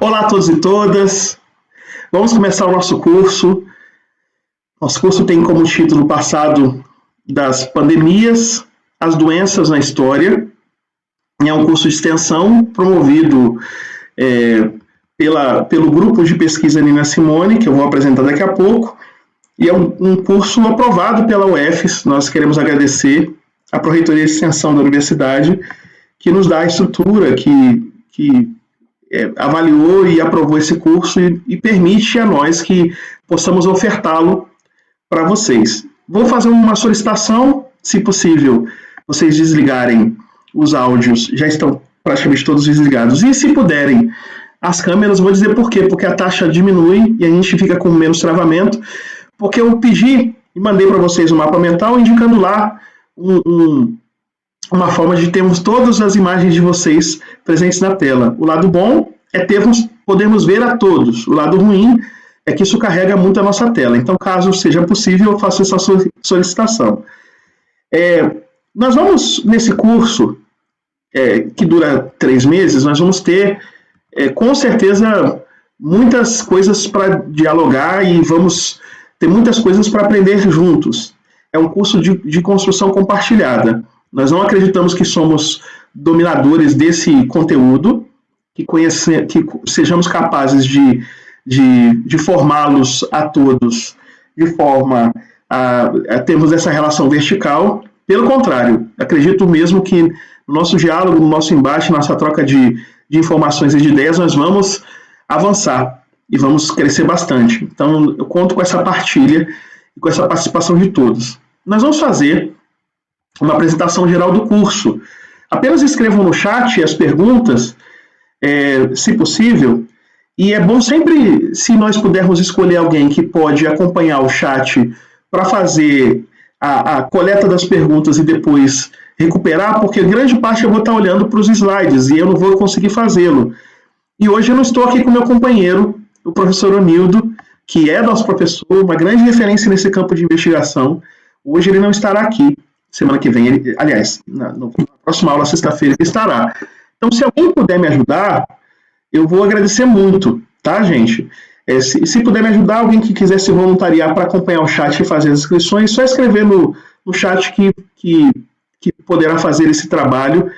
Olá a todos e todas. Vamos começar o nosso curso. Nosso curso tem como título Passado das Pandemias, as Doenças na História. É um curso de extensão promovido pelo grupo de pesquisa Nina Simone, que eu vou apresentar daqui a pouco. E é um curso aprovado pela UFES. Nós queremos agradecer à Pró-Reitoria de Extensão da Universidade, que nos dá a estrutura, que avaliou e aprovou esse curso e permite a nós que possamos ofertá-lo para vocês. Vou fazer uma solicitação, se possível, vocês desligarem os áudios, já estão praticamente todos desligados, e se puderem, as câmeras, vou dizer por quê, porque a taxa diminui e a gente fica com menos travamento, porque eu pedi e mandei para vocês um mapa mental indicando lá uma forma de termos todas as imagens de vocês presentes na tela. O lado bom é podermos ver a todos. O lado ruim é que isso carrega muito a nossa tela. Então, caso seja possível, eu faço essa solicitação. Nós vamos, nesse curso, que dura 3 meses, nós vamos ter, com certeza, muitas coisas para dialogar e vamos ter muitas coisas para aprender juntos. É um curso de construção compartilhada. Nós não acreditamos que somos dominadores desse conteúdo, que sejamos capazes de formá-los a todos de forma a termos essa relação vertical. Pelo contrário, acredito mesmo que no nosso diálogo, no nosso embate, nossa troca de informações e de ideias, nós vamos avançar e vamos crescer bastante. Então, eu conto com essa partilha e com essa participação de todos. Nós vamos fazer uma apresentação geral do curso. Apenas escrevam no chat as perguntas, se possível, e é bom sempre, se nós pudermos escolher alguém que pode acompanhar o chat para fazer a coleta das perguntas e depois recuperar, porque grande parte eu vou estar olhando para os slides e eu não vou conseguir fazê-lo. E hoje eu não estou aqui com meu companheiro, o professor Onildo, que é nosso professor, uma grande referência nesse campo de investigação. Hoje ele não estará aqui. Semana que vem, na próxima aula, sexta-feira, ele estará. Então, se alguém puder me ajudar, eu vou agradecer muito, tá, gente? Se puder me ajudar, alguém que quiser se voluntariar para acompanhar o chat e fazer as inscrições, só escrever no chat que poderá fazer esse trabalho,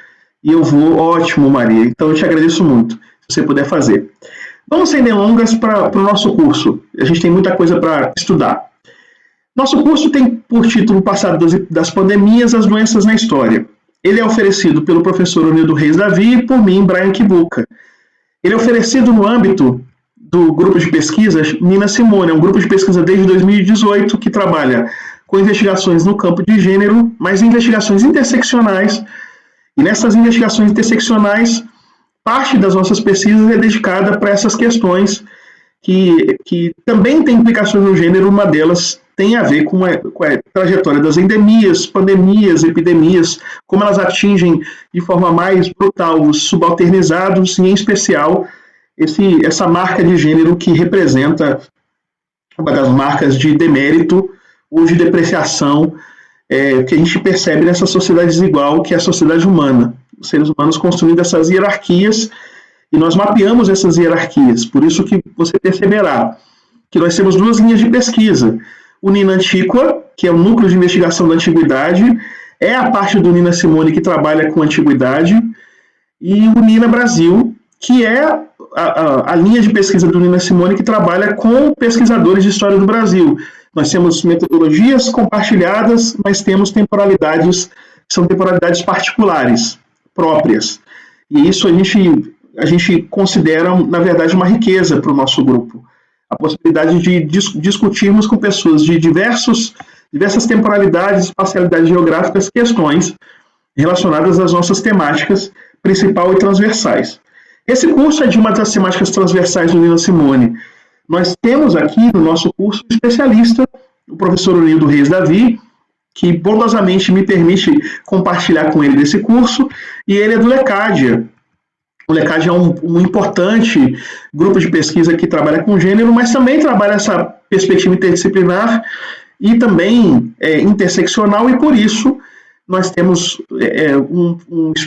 e eu vou. Ótimo, Maria. Então, eu te agradeço muito, se você puder fazer. Vamos sem delongas para o nosso curso. A gente tem muita coisa para estudar. Nosso curso tem por título Passado das Pandemias, as Doenças na História. Ele é oferecido pelo professor Onildo Reis Davi e por mim, Brian Kibuka. Ele é oferecido no âmbito do grupo de pesquisa Nina Simone, é um grupo de pesquisa desde 2018 que trabalha com investigações no campo de gênero, mas investigações interseccionais. E nessas investigações interseccionais, parte das nossas pesquisas é dedicada para essas questões que também têm implicações no gênero. Uma delas tem a ver com a trajetória das endemias, pandemias, epidemias, como elas atingem de forma mais brutal os subalternizados, e em especial essa marca de gênero que representa uma das marcas de demérito ou de depreciação que a gente percebe nessa sociedade desigual, que é a sociedade humana. Os seres humanos construindo essas hierarquias, e nós mapeamos essas hierarquias. Por isso que você perceberá que nós temos 2 linhas de pesquisa. O Nina Antiqua, que é o núcleo de investigação da antiguidade, é a parte do Nina Simone que trabalha com antiguidade, e o Nina Brasil, que é a linha de pesquisa do Nina Simone que trabalha com pesquisadores de história do Brasil. Nós temos metodologias compartilhadas, mas temos temporalidades, que são temporalidades particulares, próprias. E isso a gente considera, na verdade, uma riqueza para o nosso grupo. A possibilidade de discutirmos com pessoas de diversas temporalidades, espacialidades geográficas, questões relacionadas às nossas temáticas principal e transversais. Esse curso é de uma das temáticas transversais do Nina Simone. Nós temos aqui no nosso curso um especialista, o professor Onildo Reis Davi, que bondosamente me permite compartilhar com ele desse curso, e ele é do Lecadia. O Lecadia é um importante grupo de pesquisa que trabalha com gênero, mas também trabalha essa perspectiva interdisciplinar e também interseccional, e por isso nós temos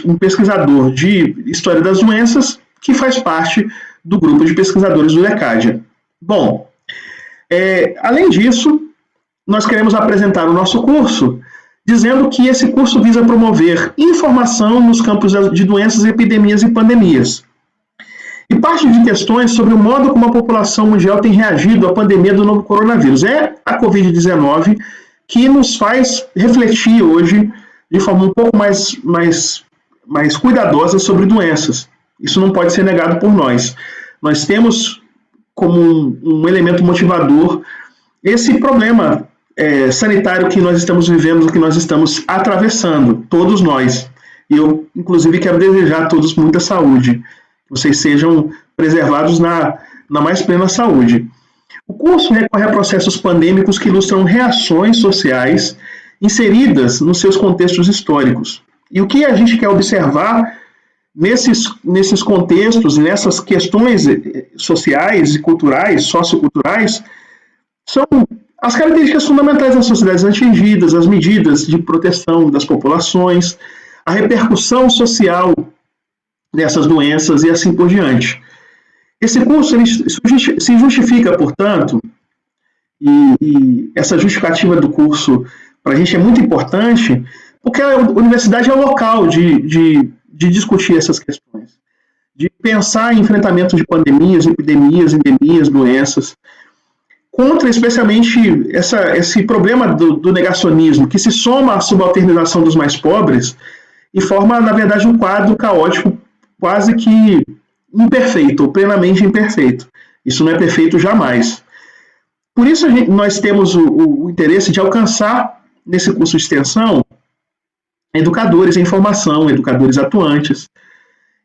um pesquisador de história das doenças que faz parte do grupo de pesquisadores do Lecadia. Bom, além disso, nós queremos apresentar o nosso curso, dizendo que esse curso visa promover informação nos campos de doenças, epidemias e pandemias. E parte de questões sobre o modo como a população mundial tem reagido à pandemia do novo coronavírus. É a Covid-19 que nos faz refletir hoje de forma um pouco mais cuidadosa sobre doenças. Isso não pode ser negado por nós. Nós temos como um elemento motivador esse problema sanitário que nós estamos vivendo, que nós estamos atravessando, todos nós. E eu, inclusive, quero desejar a todos muita saúde, que vocês sejam preservados na mais plena saúde. O curso recorre a processos pandêmicos que ilustram reações sociais inseridas nos seus contextos históricos. E o que a gente quer observar nesses contextos e nessas questões sociais e culturais, socioculturais, são as características fundamentais das sociedades atingidas, as medidas de proteção das populações, a repercussão social dessas doenças e assim por diante. Esse curso ele se justifica, portanto, e essa justificativa do curso para a gente é muito importante, porque a universidade é o local de discutir essas questões, de pensar em enfrentamento de pandemias, epidemias, endemias, doenças, contra especialmente esse problema do negacionismo, que se soma à subalternização dos mais pobres e forma, na verdade, um quadro caótico quase que imperfeito, ou plenamente imperfeito. Isso não é perfeito jamais. Por isso nós temos o interesse de alcançar, nesse curso de extensão, educadores em formação, educadores atuantes.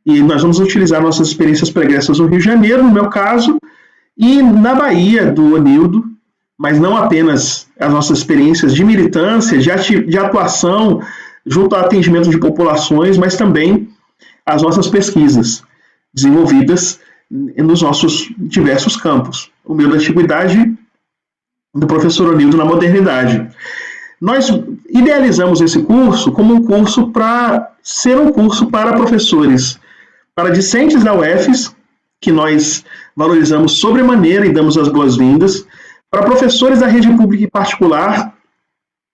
E nós vamos utilizar nossas experiências pregressas no Rio de Janeiro, no meu caso, e na Bahia, do Onildo, mas não apenas as nossas experiências de militância, de atuação junto ao atendimento de populações, mas também as nossas pesquisas desenvolvidas nos nossos diversos campos. O meu da antiguidade, do professor Onildo na modernidade. Nós idealizamos esse curso como um curso para ser um curso para professores, para discentes da UFES, que nós valorizamos sobremaneira e damos as boas-vindas, para professores da rede pública e particular,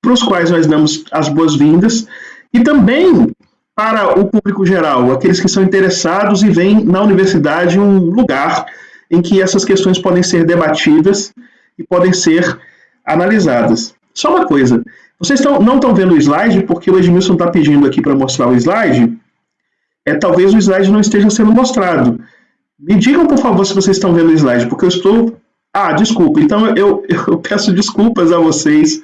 para os quais nós damos as boas-vindas, e também para o público geral, aqueles que são interessados e veem na universidade um lugar em que essas questões podem ser debatidas e podem ser analisadas. Só uma coisa, vocês não estão vendo o slide porque o Edmilson está pedindo aqui para mostrar o slide, talvez o slide não esteja sendo mostrado. Me digam, por favor, se vocês estão vendo o slide, porque eu estou... desculpa, então eu peço desculpas a vocês,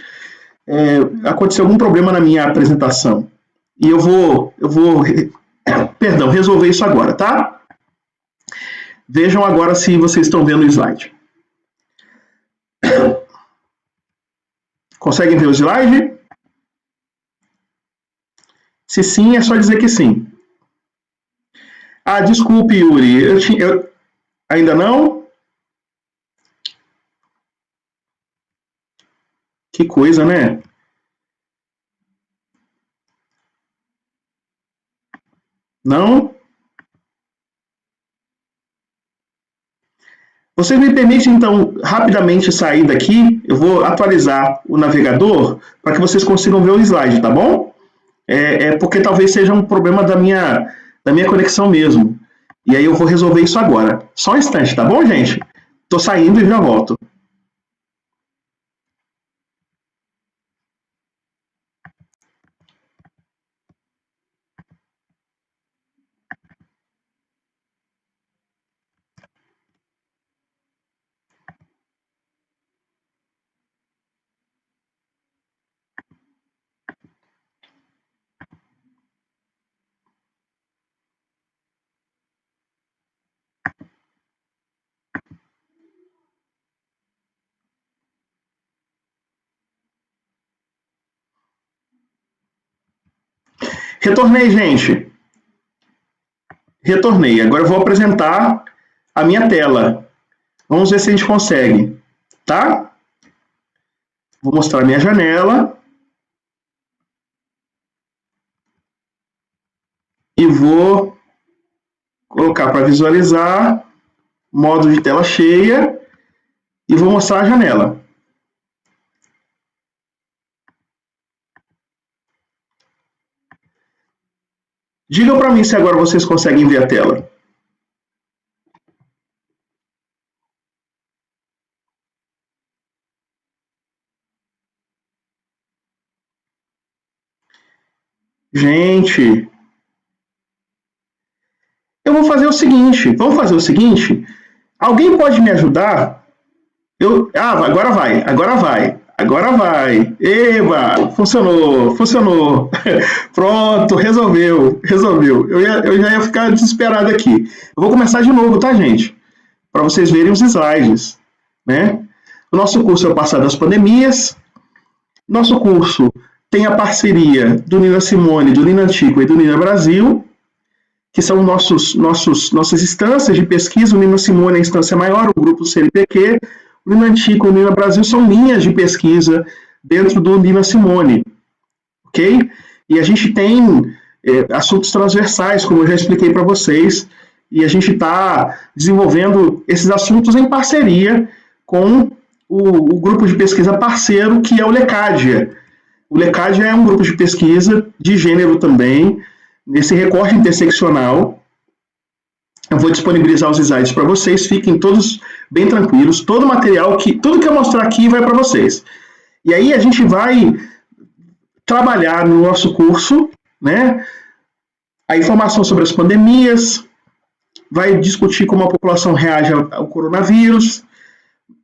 aconteceu algum problema na minha apresentação. E eu vou resolver isso agora, tá? Vejam agora se vocês estão vendo o slide. Conseguem ver o slide? Se sim, é só dizer que sim. Desculpe, Yuri, eu ainda não? Que coisa, né? Não? Vocês me permitem, então, rapidamente sair daqui? Eu vou atualizar o navegador para que vocês consigam ver o slide, tá bom? Porque talvez seja um problema da minha conexão mesmo. E aí eu vou resolver isso agora. Só um instante, tá bom, gente? Tô saindo e já volto. Retornei, gente. Retornei. Agora eu vou apresentar a minha tela. Vamos ver se a gente consegue, tá? Vou mostrar a minha janela. E vou colocar para visualizar, modo de tela cheia, e vou mostrar a janela. Digam para mim se agora vocês conseguem ver a tela. Gente, eu vou fazer o seguinte, vamos fazer o seguinte, alguém pode me ajudar? Agora vai. Eba, funcionou. Pronto, resolveu. Eu já ia ficar desesperado aqui. Eu vou começar de novo, tá, gente? Para vocês verem os slides, né? O nosso curso é o Passado das Pandemias. Nosso curso tem a parceria do Nina Simone, do Nina Antico e do Nina Brasil, que são nossas instâncias de pesquisa. O Nina Simone é a instância maior, o grupo CNPq, o Nina Antico e o Nina Brasil são linhas de pesquisa dentro do Nina Simone, ok? E a gente tem assuntos transversais, como eu já expliquei para vocês, e a gente está desenvolvendo esses assuntos em parceria com o grupo de pesquisa parceiro, que é o Lecadia. O Lecadia é um grupo de pesquisa de gênero também, nesse recorte interseccional. Eu vou disponibilizar os slides para vocês, fiquem todos bem tranquilos. Todo o material, tudo que eu mostrar aqui vai para vocês. E aí a gente vai trabalhar no nosso curso, né, a informação sobre as pandemias, vai discutir como a população reage ao coronavírus,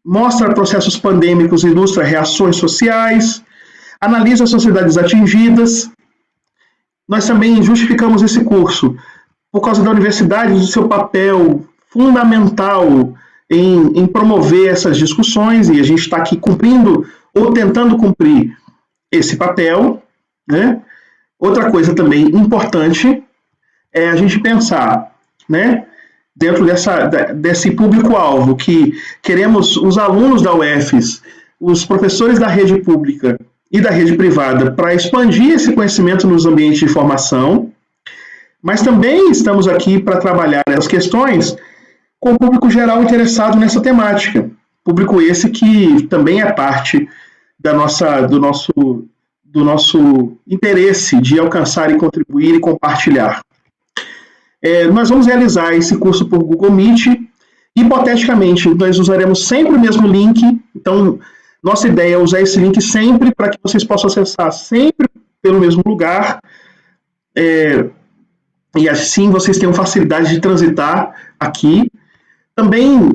mostra processos pandêmicos, ilustra reações sociais, analisa as sociedades atingidas. Nós também justificamos esse curso por causa da universidade, do seu papel fundamental em promover essas discussões, e a gente está aqui cumprindo ou tentando cumprir esse papel, né? Outra coisa também importante é a gente pensar, né, dentro desse público-alvo, que queremos os alunos da UFES, os professores da rede pública e da rede privada, para expandir esse conhecimento nos ambientes de formação, mas também estamos aqui para trabalhar essas questões com o público geral interessado nessa temática. Público esse que também é parte do nosso interesse de alcançar e contribuir e compartilhar. Nós vamos realizar esse curso por Google Meet. Hipoteticamente, nós usaremos sempre o mesmo link. Então, nossa ideia é usar esse link sempre para que vocês possam acessar sempre pelo mesmo lugar. E assim vocês tenham facilidade de transitar aqui. Também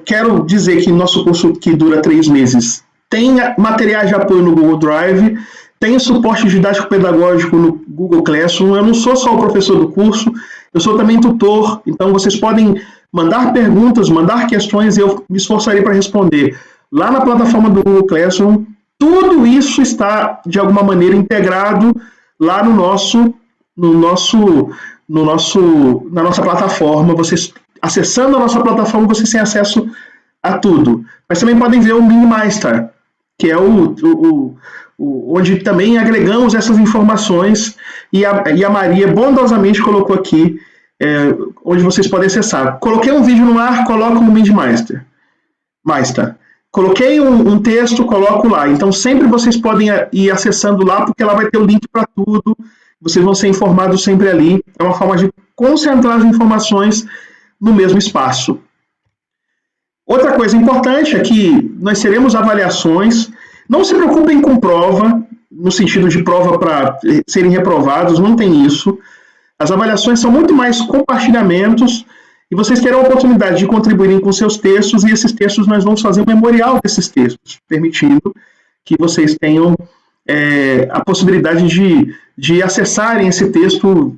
quero dizer que nosso curso, que dura 3 meses, tem materiais de apoio no Google Drive, tem suporte didático-pedagógico no Google Classroom. Eu não sou só o professor do curso, eu sou também tutor, então vocês podem mandar perguntas, mandar questões, e eu me esforçarei para responder. Lá na plataforma do Google Classroom, tudo isso está, de alguma maneira, integrado lá na nossa plataforma. Vocês, acessando a nossa plataforma, vocês têm acesso a tudo. Mas também podem ver o MiniMaster, que é onde também agregamos essas informações, e a Maria bondosamente colocou aqui onde vocês podem acessar. Coloquei um vídeo no ar, coloco no MiniMaster. Coloquei um texto, coloco lá. Então sempre vocês podem ir acessando lá, porque ela vai ter o link para tudo. Vocês vão ser informados sempre ali. É uma forma de concentrar as informações no mesmo espaço. Outra coisa importante é que nós teremos avaliações. Não se preocupem com prova, no sentido de prova para serem reprovados, não tem isso. As avaliações são muito mais compartilhamentos, e vocês terão a oportunidade de contribuírem com seus textos, e esses textos nós vamos fazer um memorial desses textos, permitindo que vocês tenham a possibilidade de acessarem esse texto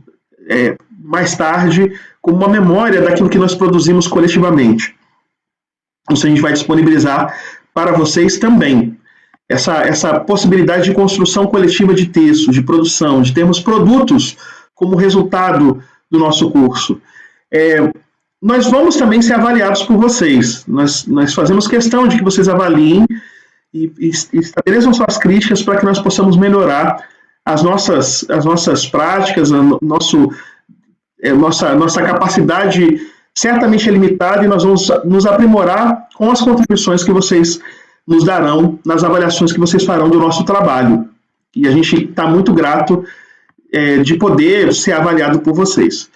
mais tarde, como uma memória daquilo que nós produzimos coletivamente. Isso a gente vai disponibilizar para vocês também. Essa possibilidade de construção coletiva de texto, de produção, de termos produtos como resultado do nosso curso. Nós vamos também ser avaliados por vocês. Nós fazemos questão de que vocês avaliem e estabeleçam suas críticas para que nós possamos melhorar as nossas práticas, nossa capacidade certamente é limitada e nós vamos nos aprimorar com as contribuições que vocês nos darão nas avaliações que vocês farão do nosso trabalho. E a gente está muito grato de poder ser avaliado por vocês.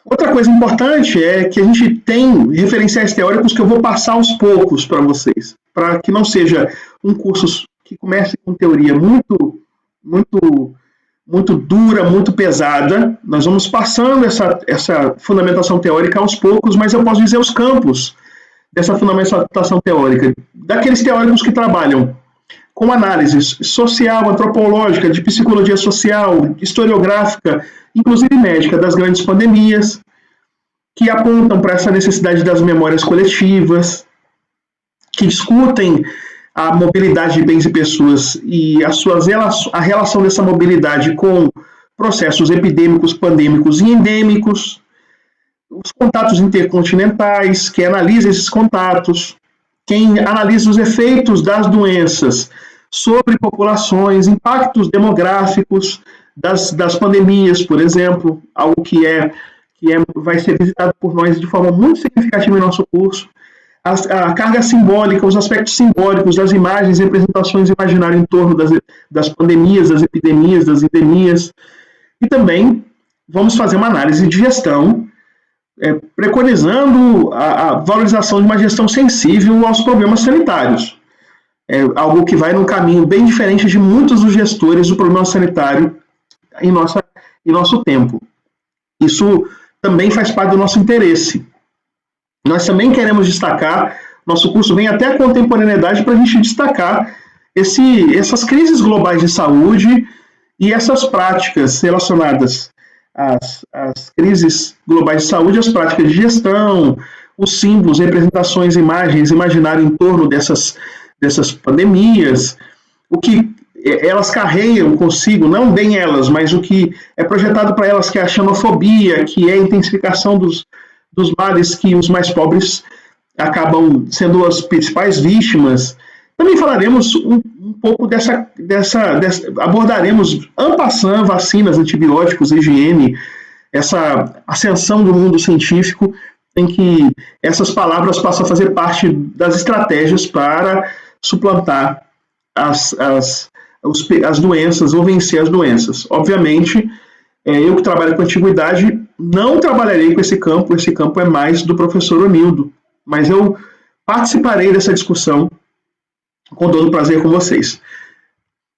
Outra coisa importante é que a gente tem referenciais teóricos que eu vou passar aos poucos para vocês, para que não seja um curso que comece com teoria muito dura, muito pesada. Nós vamos passando essa fundamentação teórica aos poucos, mas eu posso dizer os campos dessa fundamentação teórica, daqueles teóricos que trabalham com análise social, antropológica, de psicologia social, historiográfica, inclusive médica, das grandes pandemias, que apontam para essa necessidade das memórias coletivas, que discutem a mobilidade de bens e pessoas e a relação dessa mobilidade com processos epidêmicos, pandêmicos e endêmicos, os contatos intercontinentais, que analisa esses contatos, quem analisa os efeitos das doenças sobre populações, impactos demográficos das pandemias, por exemplo, algo que vai ser visitado por nós de forma muito significativa em nosso curso, a carga simbólica, os aspectos simbólicos das imagens, representações imaginárias em torno das pandemias, das epidemias, das endemias, e também vamos fazer uma análise de gestão, preconizando a valorização de uma gestão sensível aos problemas sanitários. Algo que vai num caminho bem diferente de muitos dos gestores do problema sanitário em nosso tempo. Isso também faz parte do nosso interesse. Nós também queremos destacar, nosso curso vem até a contemporaneidade para a gente destacar essas crises globais de saúde e essas práticas relacionadas às crises globais de saúde, as práticas de gestão, os símbolos, representações, imagens, imaginário em torno dessas pandemias, o que elas carregam consigo, não bem elas, mas o que é projetado para elas, que é a xenofobia, que é a intensificação dos males que os mais pobres acabam sendo as principais vítimas. Também falaremos um pouco abordaremos en passant vacinas, antibióticos, higiene, essa ascensão do mundo científico em que essas palavras passam a fazer parte das estratégias para suplantar as doenças ou vencer as doenças. Obviamente, eu que trabalho com antiguidade não trabalharei com esse campo é mais do professor Onildo, mas eu participarei dessa discussão com todo prazer com vocês.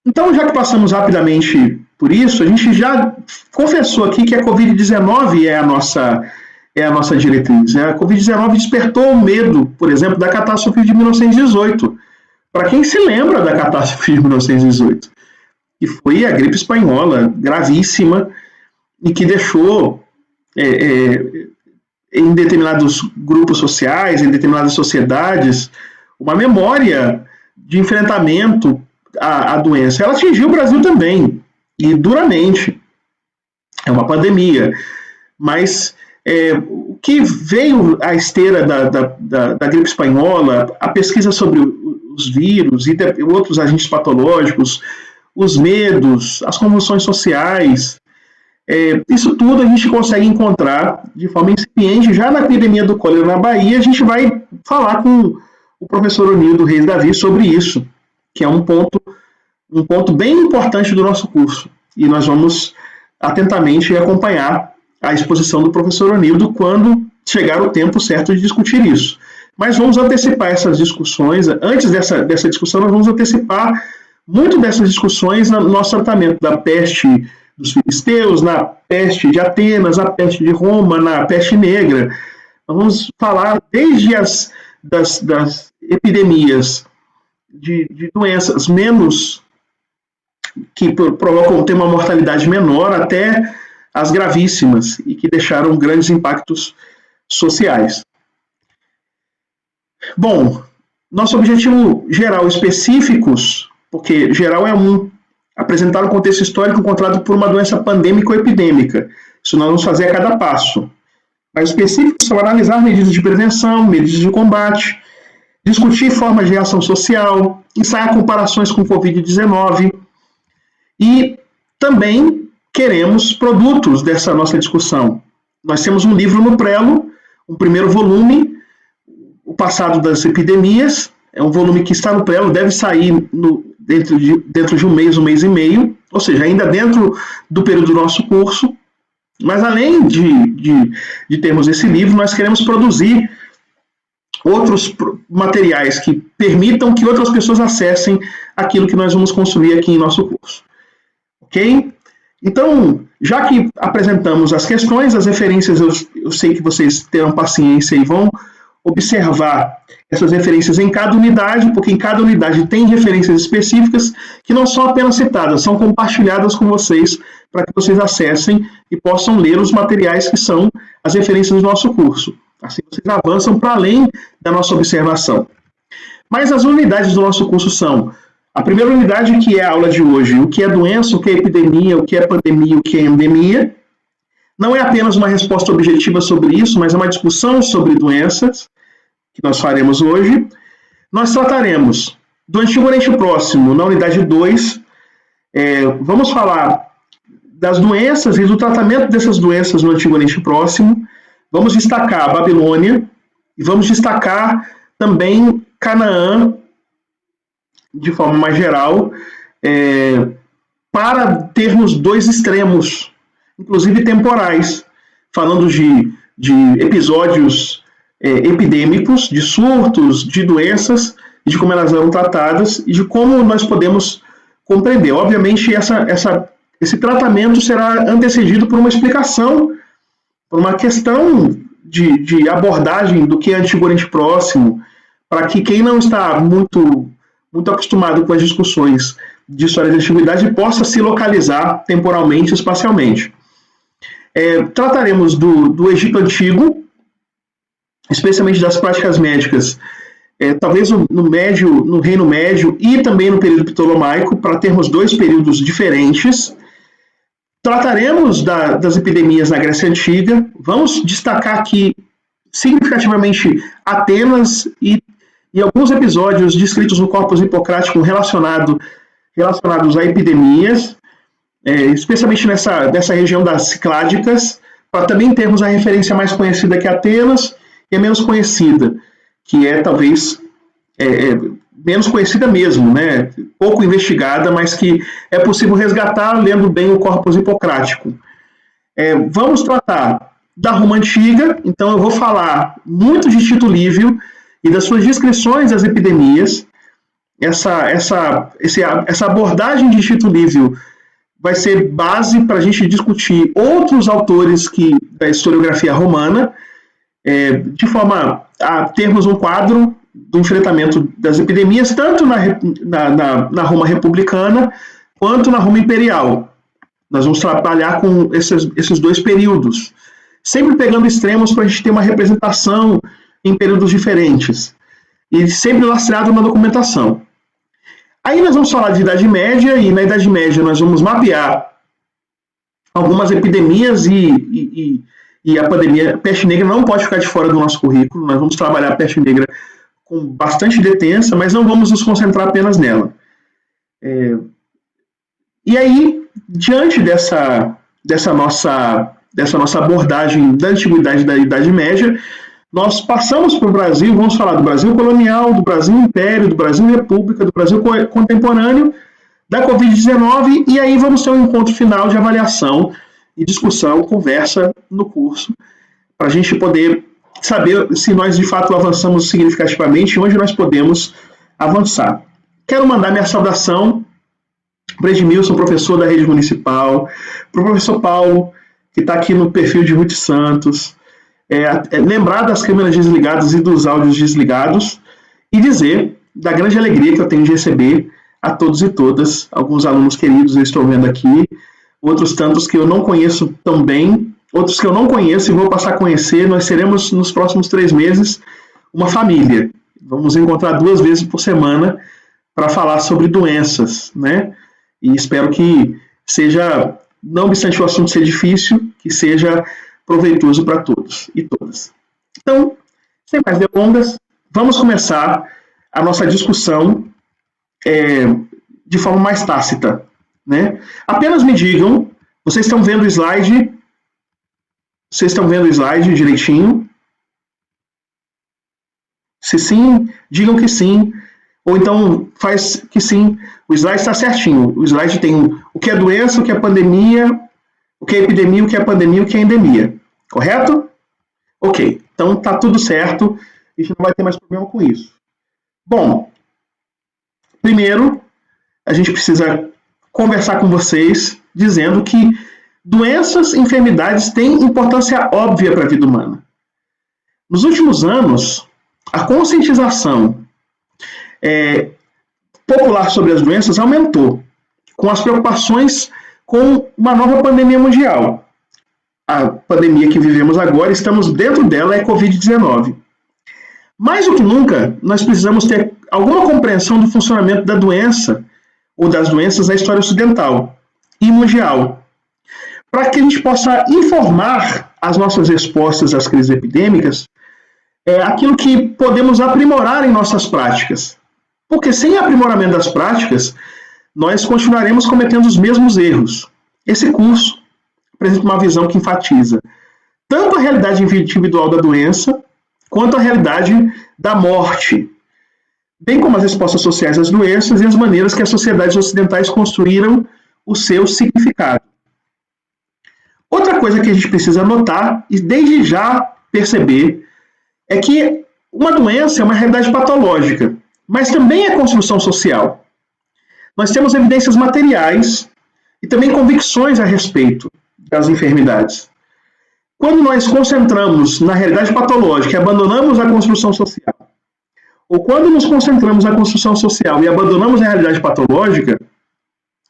Então, já que passamos rapidamente por isso, a gente já confessou aqui que a Covid-19 é a nossa diretriz. A Covid-19 despertou o medo, por exemplo, da catástrofe de 1918. Para quem se lembra da catástrofe de 1918, que foi a gripe espanhola, gravíssima, e que deixou em determinados grupos sociais, em determinadas sociedades, uma memória de enfrentamento à doença. Ela atingiu o Brasil também, e duramente. É uma pandemia. Mas o que veio à esteira da gripe espanhola, a pesquisa sobre os vírus e outros agentes patológicos, os medos, as convulsões sociais, isso tudo a gente consegue encontrar de forma incipiente. Já na epidemia do cólera na Bahia, a gente vai falar com o professor Onildo Reis Davi sobre isso, que é um ponto bem importante do nosso curso. E nós vamos atentamente acompanhar a exposição do professor Onildo quando chegar o tempo certo de discutir isso. Mas vamos antecipar essas discussões. Antes dessa discussão, nós vamos antecipar muito dessas discussões no nosso tratamento da peste dos filisteus, na peste de Atenas, na peste de Roma, na peste negra. Nós vamos falar desde das epidemias de doenças menos que provocam ter uma mortalidade menor até as gravíssimas e que deixaram grandes impactos sociais. Bom, nosso objetivo geral específicos, porque geral é apresentar o contexto histórico encontrado por uma doença pandêmica ou epidêmica. Isso nós vamos fazer a cada passo. Mas específicos são analisar medidas de prevenção, medidas de combate, discutir formas de reação social, ensaiar comparações com Covid-19 e também queremos produtos dessa nossa discussão. Nós temos um livro no Prelo, um primeiro volume, O Passado das Epidemias, é um volume que está no Prelo, deve sair dentro de um mês e meio, ou seja, ainda dentro do período do nosso curso. Mas além de termos esse livro, nós queremos produzir outros materiais que permitam que outras pessoas acessem aquilo que nós vamos consumir aqui em nosso curso. Ok? Então, já que apresentamos as questões, as referências, eu sei que vocês terão paciência e vão observar essas referências em cada unidade, porque em cada unidade tem referências específicas que não são apenas citadas, são compartilhadas com vocês para que vocês acessem e possam ler os materiais que são as referências do nosso curso. Assim vocês avançam para além da nossa observação. Mas as unidades do nosso curso são a primeira unidade, que é a aula de hoje, o que é doença, o que é epidemia, o que é pandemia, o que é endemia. Não é apenas uma resposta objetiva sobre isso, mas é uma discussão sobre doenças, que nós faremos hoje. Nós trataremos do Antigo Oriente Próximo, na unidade 2. Vamos falar das doenças e do tratamento dessas doenças no Antigo Oriente Próximo. Vamos destacar a Babilônia e vamos destacar também Canaã, de forma mais geral, para termos dois extremos, inclusive temporais, falando de episódios epidêmicos, de surtos, de doenças, de como elas eram tratadas e de como nós podemos compreender. Obviamente, esse tratamento será antecedido por uma explicação, por uma questão de abordagem do que é Antigo Oriente Próximo, para que quem não está muito acostumado com as discussões de história da antiguidade possa se localizar temporalmente e espacialmente. Trataremos do Egito Antigo, especialmente das práticas médicas, talvez no Reino Médio e também no período ptolomaico, para termos dois períodos diferentes. Trataremos das epidemias na Grécia Antiga, vamos destacar aqui significativamente Atenas e alguns episódios descritos no Corpus Hipocrático relacionados a epidemias, especialmente nessa região das Cicládicas, para também termos a referência mais conhecida que Atenas e a menos conhecida, que é talvez menos conhecida mesmo, né? Pouco investigada, mas que é possível resgatar lendo bem o Corpus Hipocrático. Vamos tratar da Roma Antiga, então eu vou falar muito de Tito Livio e das suas descrições das epidemias. Essa abordagem de Tito Livio vai ser base para a gente discutir outros autores da historiografia romana, de forma a termos um quadro do enfrentamento das epidemias, tanto na Roma republicana quanto na Roma imperial. Nós vamos trabalhar com esses dois períodos, sempre pegando extremos para a gente ter uma representação em períodos diferentes, e sempre lastreado na documentação. Aí nós vamos falar de Idade Média, e na Idade Média nós vamos mapear algumas epidemias e a pandemia, a peste negra não pode ficar de fora do nosso currículo. Nós vamos trabalhar a peste negra com bastante detença, mas não vamos nos concentrar apenas nela. E aí, diante dessa nossa abordagem da Antiguidade e da Idade Média, nós passamos para o Brasil, vamos falar do Brasil colonial, do Brasil Império, do Brasil República, do Brasil contemporâneo, da Covid-19, e aí vamos ter um encontro final de avaliação e discussão, conversa no curso, para a gente poder saber se nós de fato avançamos significativamente e onde nós podemos avançar. Quero mandar minha saudação para Edmilson, professor da rede municipal, para o professor Paulo, que está aqui no perfil de Ruth Santos, lembrar das câmeras desligadas e dos áudios desligados e dizer da grande alegria que eu tenho de receber a todos e todas, alguns alunos queridos eu estou vendo aqui, outros tantos que eu não conheço tão bem, outros que eu não conheço e vou passar a conhecer. Nós seremos, nos próximos 3 meses, uma família. Vamos encontrar 2 vezes por semana para falar sobre doenças, né? E espero que seja, não obstante o assunto ser difícil, que seja proveitoso para todos e todas. Então, sem mais delongas, vamos começar a nossa discussão de forma mais tácita, né? Apenas me digam, Vocês estão vendo o slide? Vocês estão vendo o slide direitinho? Se sim, digam que sim. Ou então faz que sim. O slide está certinho. O slide tem o que é doença, o que é pandemia, o que é epidemia, o que é pandemia, o que é endemia. Correto? Ok. Então tá tudo certo. A gente não vai ter mais problema com isso. Bom, primeiro, a gente precisa conversar com vocês dizendo que doenças e enfermidades têm importância óbvia para a vida humana. Nos últimos anos, a conscientização popular sobre as doenças aumentou, com as preocupações com uma nova pandemia mundial. A pandemia que vivemos agora, estamos dentro dela, é a Covid-19. Mais do que nunca, nós precisamos ter alguma compreensão do funcionamento da doença ou das doenças na história ocidental e mundial, para que a gente possa informar as nossas respostas às crises epidêmicas aquilo que podemos aprimorar em nossas práticas. Porque sem aprimoramento das práticas, nós continuaremos cometendo os mesmos erros. Esse curso apresenta uma visão que enfatiza tanto a realidade individual da doença, quanto a realidade da morte, bem como as respostas sociais às doenças e as maneiras que as sociedades ocidentais construíram o seu significado. Outra coisa que a gente precisa notar, e desde já perceber, é que uma doença é uma realidade patológica, mas também é construção social. Nós temos evidências materiais e também convicções a respeito das enfermidades. Quando nós concentramos na realidade patológica e abandonamos a construção social, ou quando nos concentramos na construção social e abandonamos a realidade patológica,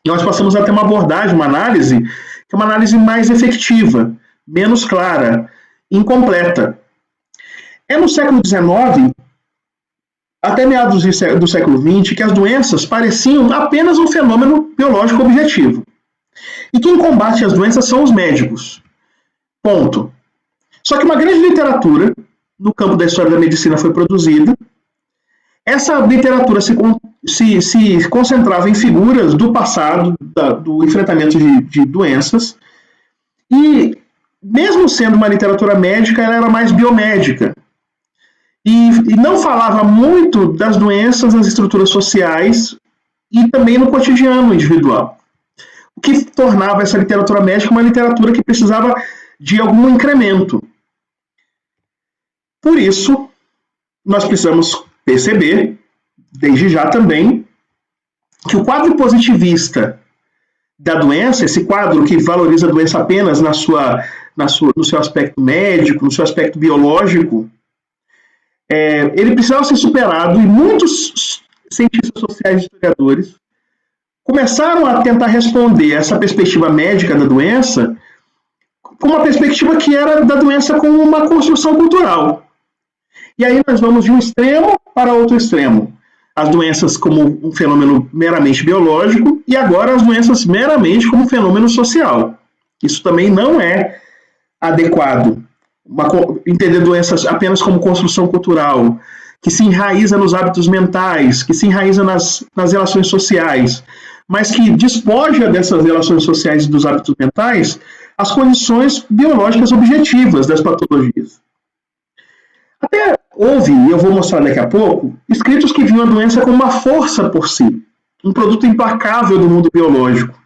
nós passamos a ter uma abordagem, uma análise, que é uma análise mais efetiva, menos clara, incompleta. É no século XIX, até meados do século XX, que as doenças pareciam apenas um fenômeno biológico objetivo. E quem combate as doenças são os médicos. Ponto. Só que uma grande literatura no campo da história da medicina foi produzida. Essa literatura se concentrava em figuras do passado, do enfrentamento de doenças, e mesmo sendo uma literatura médica, ela era mais biomédica. E não falava muito das doenças nas estruturas sociais e também no cotidiano individual. O que tornava essa literatura médica uma literatura que precisava de algum incremento. Por isso, nós precisamos perceber, desde já também, que o quadro positivista da doença, esse quadro que valoriza a doença apenas no seu aspecto médico, no seu aspecto biológico, ele precisava ser superado, e muitos cientistas sociais e historiadores começaram a tentar responder essa perspectiva médica da doença com uma perspectiva que era da doença como uma construção cultural. E aí nós vamos de um extremo para outro extremo. As doenças como um fenômeno meramente biológico e agora as doenças meramente como um fenômeno social. Isso também não é adequado. Entender doenças apenas como construção cultural, que se enraiza nos hábitos mentais, que se enraiza nas relações sociais, mas que despoja dessas relações sociais e dos hábitos mentais as condições biológicas objetivas das patologias. Até houve, e eu vou mostrar daqui a pouco, escritos que viam a doença como uma força por si, um produto implacável do mundo biológico.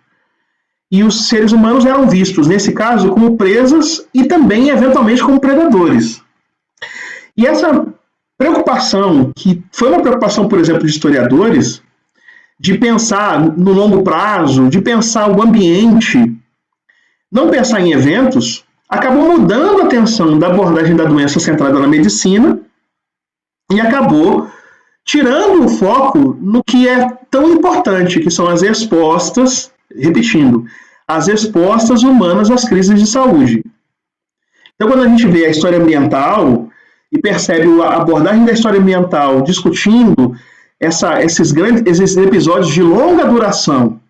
E os seres humanos eram vistos, nesse caso, como presas e também, eventualmente, como predadores. E essa preocupação, que foi uma preocupação, por exemplo, de historiadores, de pensar no longo prazo, de pensar o ambiente, não pensar em eventos, acabou mudando a atenção da abordagem da doença centrada na medicina e acabou tirando o foco no que é tão importante, que são as respostas, repetindo, as respostas humanas às crises de saúde. Então, quando a gente vê a história ambiental e percebe a abordagem da história ambiental discutindo esses episódios de longa duração,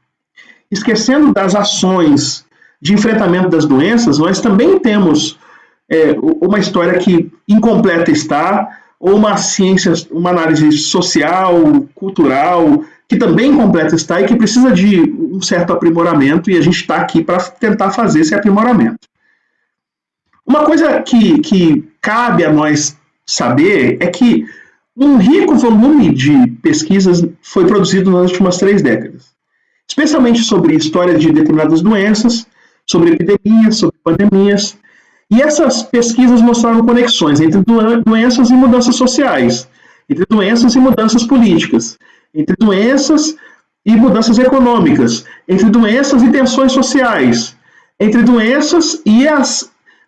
esquecendo das ações de enfrentamento das doenças, nós também temos uma história que incompleta está, ou uma ciência, uma análise social, cultural, que também completa está e que precisa de um certo aprimoramento, e a gente está aqui para tentar fazer esse aprimoramento. Uma coisa que cabe a nós saber é que um rico volume de pesquisas foi produzido nas últimas 3 décadas, especialmente sobre história de determinadas doenças, sobre epidemias, sobre pandemias, e essas pesquisas mostraram conexões entre doenças e mudanças sociais, entre doenças e mudanças políticas, entre doenças e mudanças econômicas, entre doenças e tensões sociais, entre doenças e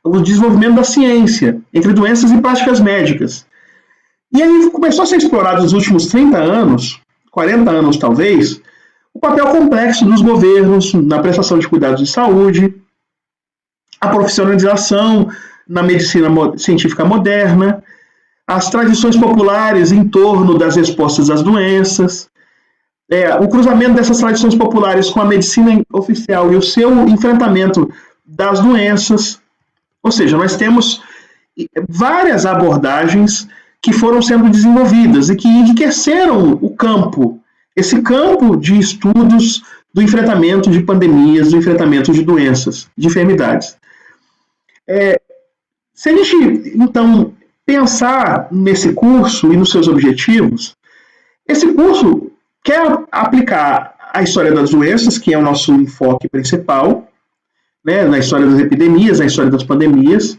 o desenvolvimento da ciência, entre doenças e práticas médicas. E aí começou a ser explorado nos últimos 30 anos, 40 anos talvez, o papel complexo dos governos na prestação de cuidados de saúde, a profissionalização na medicina científica moderna, as tradições populares em torno das respostas às doenças, o cruzamento dessas tradições populares com a medicina oficial e o seu enfrentamento das doenças. Ou seja, nós temos várias abordagens que foram sendo desenvolvidas e que enriqueceram o campo, esse campo de estudos do enfrentamento de pandemias, do enfrentamento de doenças, de enfermidades. Se a gente, então, pensar nesse curso e nos seus objetivos, esse curso quer aplicar a história das doenças, que é o nosso enfoque principal, né, na história das epidemias, na história das pandemias,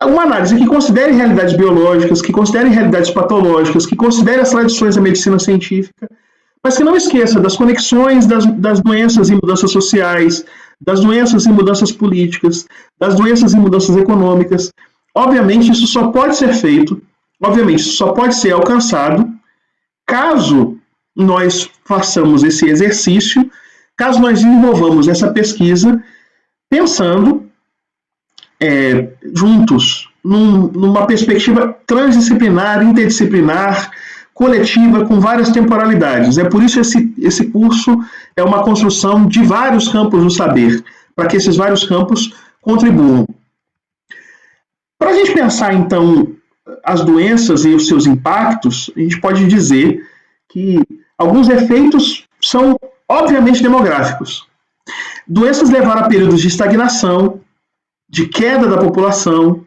uma análise que considere realidades biológicas, que considere realidades patológicas, que considere as tradições da medicina científica, mas que não esqueça das conexões das doenças e mudanças sociais, das doenças e mudanças políticas, das doenças e mudanças econômicas. Obviamente, isso só pode ser feito, obviamente, isso só pode ser alcançado caso nós façamos esse exercício, caso nós desenvolvamos essa pesquisa pensando juntos, numa perspectiva transdisciplinar, interdisciplinar, coletiva, com várias temporalidades. É por isso esse curso é uma construção de vários campos do saber, para que esses vários campos contribuam. Para a gente pensar, então, as doenças e os seus impactos, a gente pode dizer que alguns efeitos são, obviamente, demográficos. Doenças levaram a períodos de estagnação, de queda da população.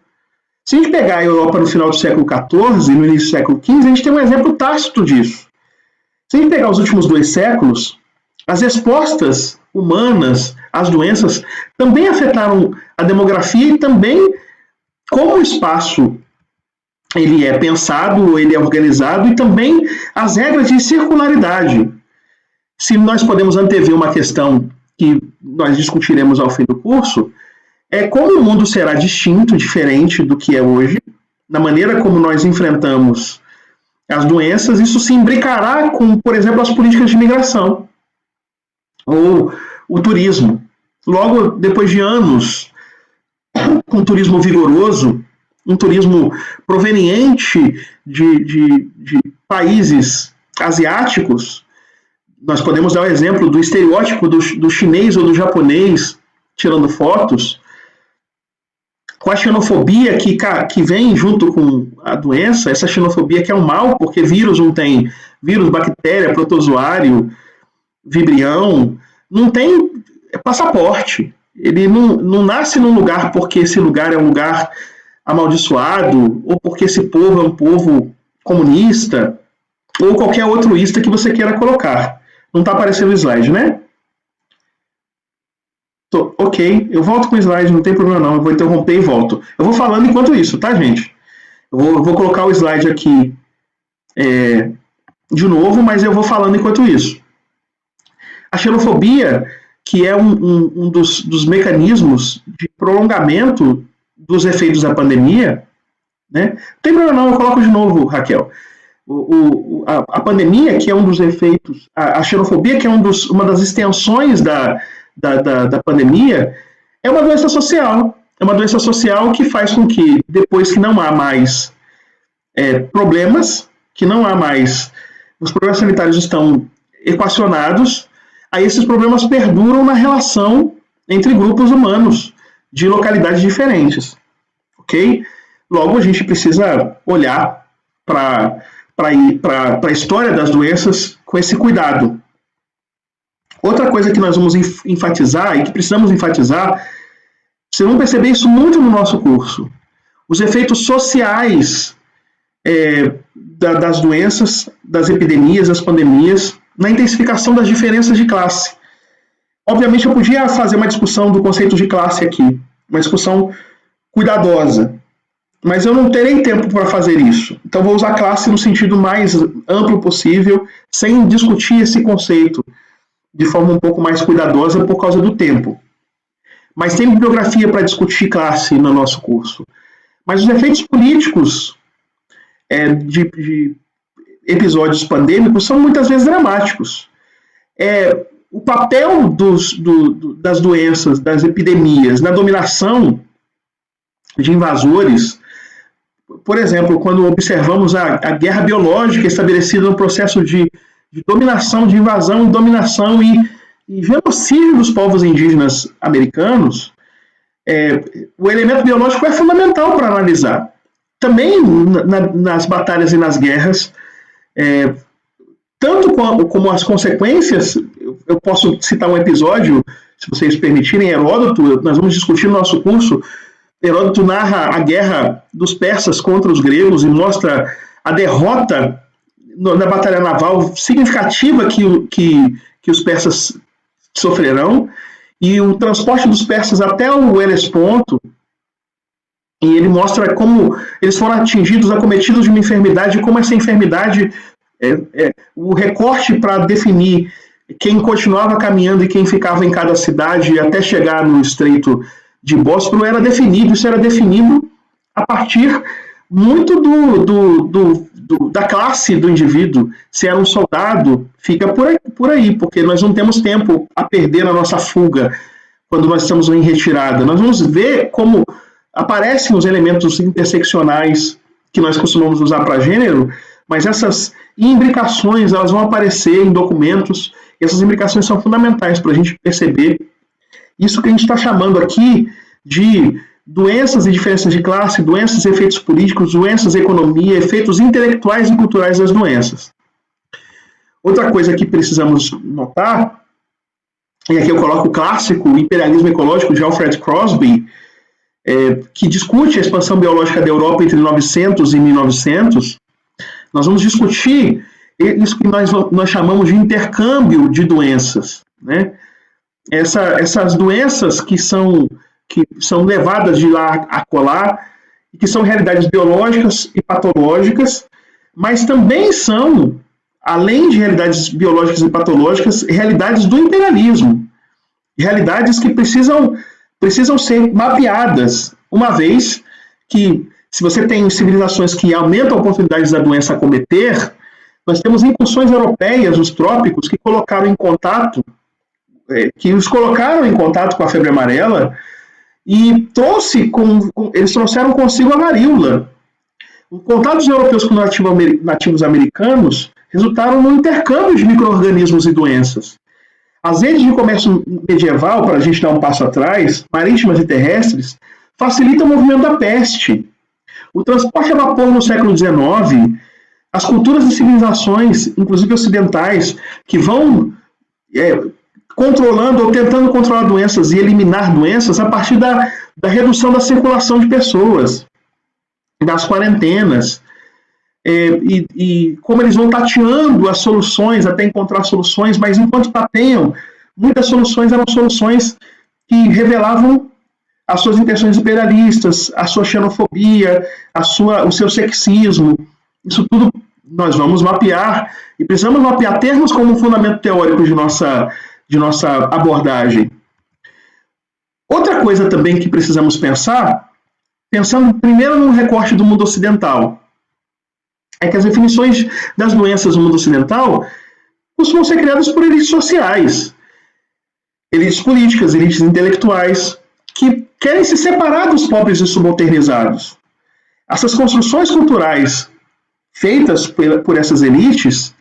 Se a gente pegar a Europa no final do século XIV e no início do século XV, a gente tem um exemplo tácito disso. Se a gente pegar os últimos 2 séculos, as respostas humanas às doenças também afetaram a demografia e também como o espaço ele é pensado, ele é organizado, e também as regras de circularidade. Se nós podemos antever uma questão que nós discutiremos ao fim do curso, é como o mundo será distinto, diferente do que é hoje, na maneira como nós enfrentamos as doenças. Isso se imbricará com, por exemplo, as políticas de migração ou o turismo. Logo depois de anos com turismo vigoroso, um turismo proveniente de países asiáticos, nós podemos dar o exemplo do estereótipo do chinês ou do japonês tirando fotos, com a xenofobia que vem junto com a doença, essa xenofobia que é um mal, porque vírus não tem vírus, bactéria, protozoário, vibrião, não tem passaporte. Ele não nasce num lugar porque esse lugar é um lugar amaldiçoado, ou porque esse povo é um povo comunista, ou qualquer outro ista que você queira colocar. Não está aparecendo o slide, né? Ok, eu volto com o slide, não tem problema não, eu vou interromper e volto. Eu vou falando enquanto isso, tá, gente? Eu vou colocar o slide aqui de novo, mas eu vou falando enquanto isso. A xenofobia, que é um dos mecanismos de prolongamento dos efeitos da pandemia, né? Não tem problema não, eu coloco de novo, Raquel. A pandemia, que é um dos efeitos, a xenofobia, que é uma das extensões da pandemia, é uma doença social. É uma doença social que faz com que, depois que não há mais problemas, que não há mais, os problemas sanitários estão equacionados, aí esses problemas perduram na relação entre grupos humanos de localidades diferentes, ok? Logo, a gente precisa olhar para para a história das doenças com esse cuidado. Outra coisa que nós vamos enfatizar e que precisamos enfatizar, vocês vão perceber isso muito no nosso curso, os efeitos sociais das doenças, das epidemias, das pandemias, na intensificação das diferenças de classe. Obviamente eu podia fazer uma discussão do conceito de classe aqui, uma discussão cuidadosa, mas eu não terei tempo para fazer isso. Então vou usar classe no sentido mais amplo possível, sem discutir esse conceito de forma um pouco mais cuidadosa por causa do tempo. Mas tem bibliografia para discutir classe no nosso curso. Mas os efeitos políticos de episódios pandêmicos são muitas vezes dramáticos. O papel das doenças, das epidemias, na dominação de invasores, por exemplo, quando observamos a guerra biológica estabelecida no processo de dominação, de invasão, dominação e genocídio dos povos indígenas americanos, o elemento biológico é fundamental para analisar. Também nas batalhas e nas guerras, tanto como as consequências, eu posso citar um episódio, se vocês permitirem, Heródoto, nós vamos discutir no nosso curso. Heródoto narra a guerra dos persas contra os gregos e mostra a derrota na batalha naval significativa que os persas sofrerão, e o transporte dos persas até o Helesponto, e ele mostra como eles foram atingidos, acometidos de uma enfermidade, e como essa enfermidade, o recorte para definir quem continuava caminhando e quem ficava em cada cidade até chegar no Estreito de Bósforo era definido. Isso era definido a partir muito da classe do indivíduo. Se era um soldado, fica por aí, porque nós não temos tempo a perder na nossa fuga quando nós estamos em retirada. Nós vamos ver como aparecem os elementos interseccionais que nós costumamos usar para gênero, mas essas imbricações elas vão aparecer em documentos, e essas imbricações são fundamentais para a gente perceber isso que a gente está chamando aqui de doenças e diferenças de classe, doenças e efeitos políticos, doenças e economia, efeitos intelectuais e culturais das doenças. Outra coisa que precisamos notar, e aqui eu coloco o clássico, o Imperialismo Ecológico, de Alfred Crosby, que discute a expansão biológica da Europa entre 900 e 1900, nós vamos discutir isso que nós chamamos de intercâmbio de doenças, né? Essas doenças que são levadas de lá a colar, e que são realidades biológicas e patológicas, mas também são, além de realidades biológicas e patológicas, realidades do imperialismo, realidades que precisam ser mapeadas, uma vez que, se você tem civilizações que aumentam a oportunidade da doença acometer, nós temos incursões europeias, os trópicos, que os colocaram em contato com a febre amarela e eles trouxeram consigo a varíola. O contato dos europeus com nativos americanos resultaram no intercâmbio de micro-organismos e doenças. As redes de comércio medieval, para a gente dar um passo atrás, marítimas e terrestres, facilitam o movimento da peste. O transporte a vapor no século XIX, as culturas e civilizações, inclusive ocidentais, que vão controlando ou tentando controlar doenças e eliminar doenças a partir da redução da circulação de pessoas, das quarentenas, e como eles vão tateando as soluções até encontrar soluções, mas enquanto tateiam, muitas soluções eram soluções que revelavam as suas intenções imperialistas, a sua xenofobia, o seu sexismo. Isso tudo nós vamos mapear, e precisamos mapear termos como um fundamento teórico de nossa abordagem. Outra coisa também que precisamos pensando primeiro no recorte do mundo ocidental, é que as definições das doenças no mundo ocidental costumam ser criadas por elites sociais, elites políticas, elites intelectuais, que querem se separar dos pobres e subalternizados. Essas construções culturais feitas por essas elites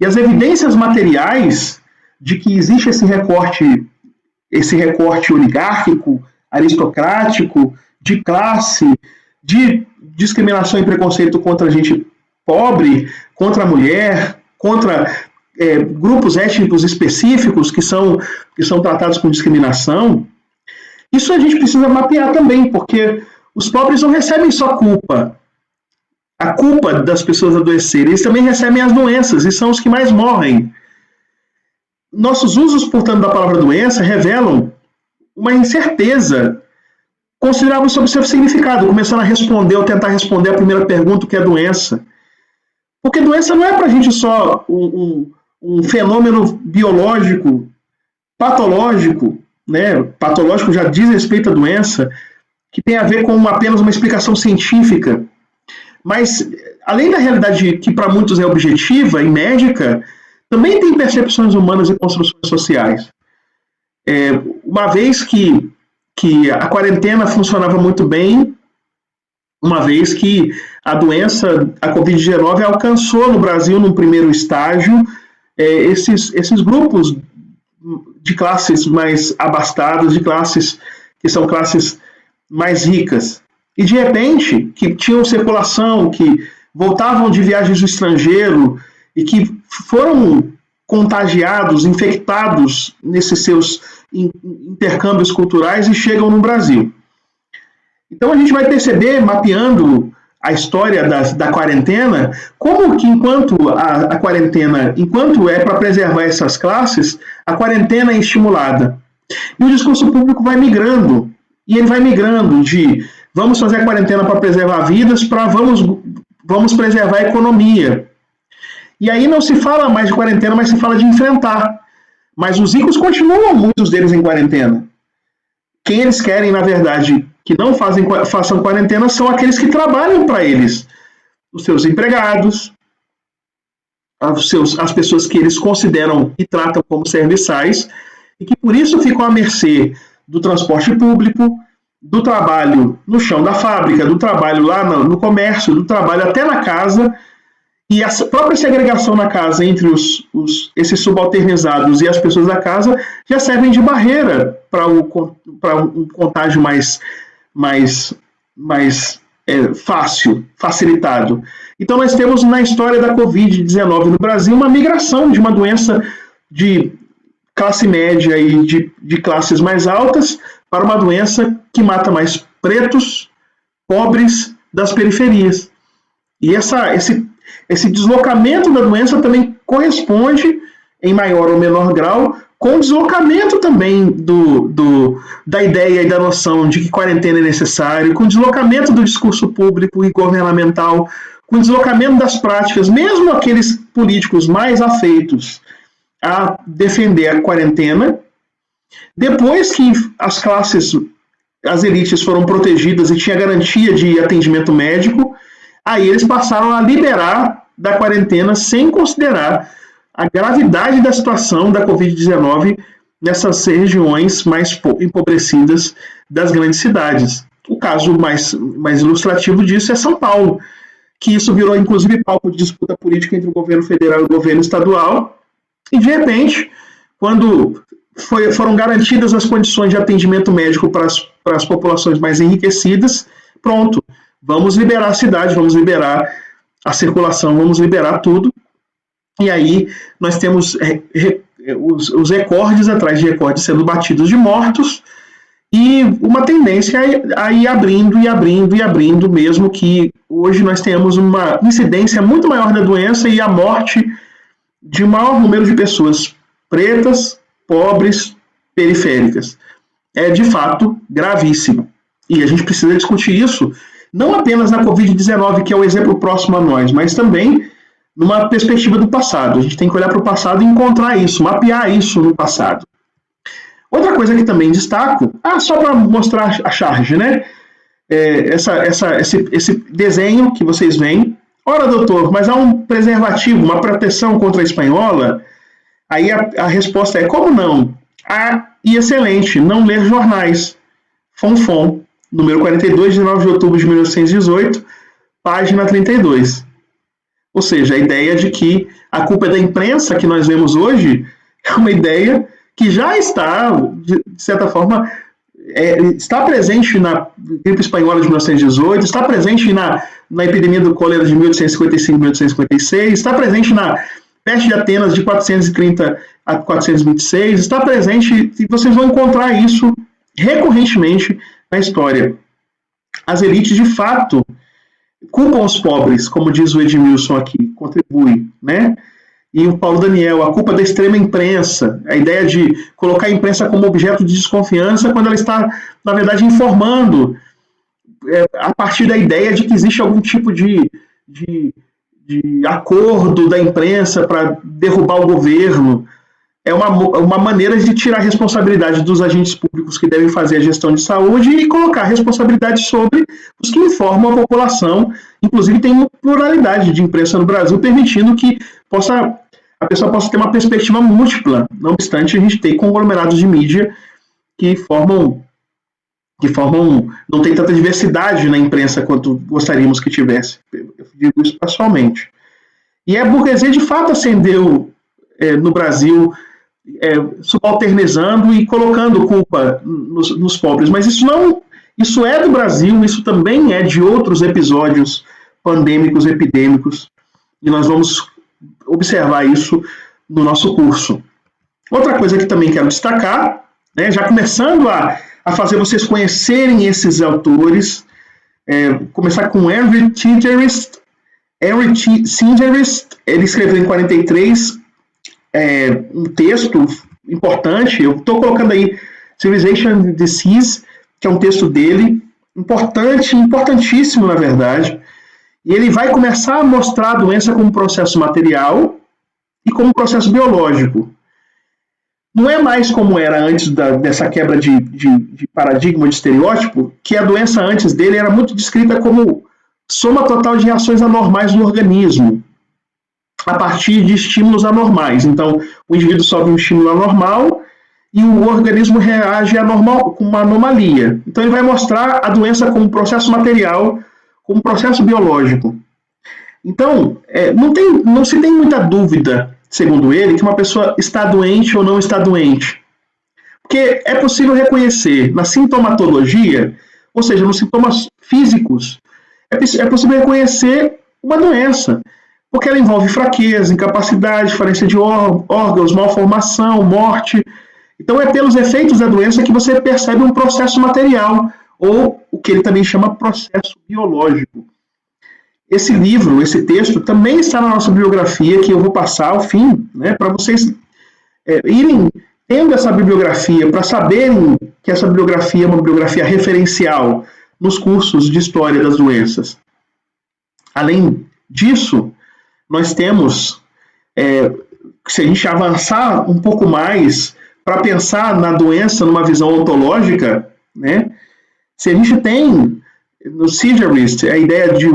e as evidências materiais de que existe esse recorte oligárquico, aristocrático, de classe, de discriminação e preconceito contra a gente pobre, contra a mulher, contra grupos étnicos específicos que são tratados com discriminação. Isso a gente precisa mapear também, porque os pobres não recebem só culpa, a culpa das pessoas adoecerem, eles também recebem as doenças e são os que mais morrem. Nossos usos, portanto, da palavra doença revelam uma incerteza considerável sobre o seu significado, começando a responder ou tentar responder a primeira pergunta, o que é doença. Porque doença não é para a gente só um fenômeno biológico, patológico, né? Patológico já diz respeito à doença, que tem a ver com apenas uma explicação científica. Mas, além da realidade que para muitos é objetiva e médica, também tem percepções humanas e construções sociais. Uma vez que a quarentena funcionava muito bem, uma vez que a doença, a Covid-19, alcançou no Brasil, num primeiro estágio, esses grupos de classes mais abastadas, de classes que são classes mais ricas. E, de repente, que tinham circulação, que voltavam de viagens do estrangeiro e que foram contagiados, infectados nesses seus intercâmbios culturais e chegam no Brasil. Então a gente vai perceber, mapeando a história da quarentena, como que enquanto a quarentena, enquanto é para preservar essas classes, a quarentena é estimulada. E o discurso público vai migrando, e ele vai migrando de vamos fazer a quarentena para preservar vidas, para vamos preservar a economia. E aí não se fala mais de quarentena, mas se fala de enfrentar. Mas os ricos continuam, muitos deles, em quarentena. Quem eles querem, na verdade, que não façam quarentena são aqueles que trabalham para eles. Os seus empregados, as pessoas que eles consideram e tratam como serviçais, e que por isso ficam à mercê do transporte público, do trabalho no chão da fábrica, do trabalho lá no comércio, do trabalho até na casa, e a própria segregação na casa entre esses subalternizados e as pessoas da casa já servem de barreira para um contágio mais fácil, facilitado. Então nós temos na história da Covid-19 no Brasil uma migração de uma doença de classe média e de classes mais altas para uma doença que mata mais pretos, pobres das periferias. E esse deslocamento da doença também corresponde, em maior ou menor grau, com o deslocamento também da ideia e da noção de que quarentena é necessário, com o deslocamento do discurso público e governamental, com o deslocamento das práticas, mesmo aqueles políticos mais afeitos a defender a quarentena, depois que as elites foram protegidas e tinha garantia de atendimento médico, aí eles passaram a liberar da quarentena sem considerar a gravidade da situação da Covid-19 nessas regiões mais empobrecidas das grandes cidades. O caso mais ilustrativo disso é São Paulo, que isso virou inclusive palco de disputa política entre o governo federal e o governo estadual, e de repente, quando foram garantidas as condições de atendimento médico para as populações mais enriquecidas, pronto, vamos liberar a cidade, vamos liberar a circulação, vamos liberar tudo. E aí nós temos os recordes atrás de recordes sendo batidos de mortos e uma tendência a ir abrindo e abrindo e abrindo, mesmo que hoje nós tenhamos uma incidência muito maior da doença e a morte de um maior número de pessoas pretas, pobres, periféricas. É de fato gravíssimo. E a gente precisa discutir isso não apenas na Covid-19, que é o exemplo próximo a nós, mas também numa perspectiva do passado. A gente tem que olhar para o passado e encontrar isso, mapear isso no passado. Outra coisa que também destaco, só para mostrar a charge, né? Esse desenho que vocês veem. Ora, doutor, mas há um preservativo, uma proteção contra a espanhola? Aí a resposta é, como não? E excelente, não ler jornais. Fonfon, número 42, de 9 de outubro de 1918, página 32. Ou seja, a ideia de que a culpa é da imprensa que nós vemos hoje é uma ideia que já está, de certa forma, está presente na gripe espanhola de 1918, está presente na epidemia do cólera de 1855 1856, está presente na peste de Atenas de 430 a 426, está presente, e vocês vão encontrar isso recorrentemente na história. As elites, de fato, culpam os pobres, como diz o Edmilson aqui, contribui, né? E o Paulo Daniel, a culpa da extrema imprensa, a ideia de colocar a imprensa como objeto de desconfiança quando ela está, na verdade, informando a partir da ideia de que existe algum tipo de acordo da imprensa para derrubar o governo. É uma maneira de tirar a responsabilidade dos agentes públicos que devem fazer a gestão de saúde e colocar a responsabilidade sobre os que informam a população. Inclusive, tem uma pluralidade de imprensa no Brasil, permitindo que a pessoa possa ter uma perspectiva múltipla. Não obstante, a gente tem conglomerados de mídia que não tem tanta diversidade na imprensa quanto gostaríamos que tivesse. Eu digo isso pessoalmente. E a burguesia, de fato, ascendeu no Brasil, subalternizando e colocando culpa nos pobres. Mas isso é do Brasil, isso também é de outros episódios pandêmicos, epidêmicos, e nós vamos observar isso no nosso curso. Outra coisa que também quero destacar, né, já começando a fazer vocês conhecerem esses autores, começar com Henry Singerist. Ele escreveu em 43 um texto importante, eu estou colocando aí Civilization Disease, que é um texto dele, importantíssimo, na verdade, e ele vai começar a mostrar a doença como processo material e como processo biológico. Não é mais como era antes dessa quebra de paradigma, de estereótipo, que a doença antes dele era muito descrita como soma total de reações anormais do organismo, a partir de estímulos anormais. Então, o indivíduo sofre um estímulo anormal e o organismo reage com uma anomalia. Então, ele vai mostrar a doença como processo material, como processo biológico. Então, não se tem muita dúvida, segundo ele, que uma pessoa está doente ou não está doente. Porque é possível reconhecer na sintomatologia, ou seja, nos sintomas físicos, é possível reconhecer uma doença, porque ela envolve fraqueza, incapacidade, falência de órgãos, malformação, morte. Então é pelos efeitos da doença que você percebe um processo material, ou o que ele também chama processo biológico. Esse livro, esse texto, também está na nossa bibliografia, que eu vou passar ao fim, né, para vocês irem tendo essa bibliografia, para saberem que essa bibliografia é uma bibliografia referencial nos cursos de História das Doenças. Além disso, nós temos, se a gente avançar um pouco mais para pensar na doença numa visão ontológica, né, se a gente tem no Singerist a ideia de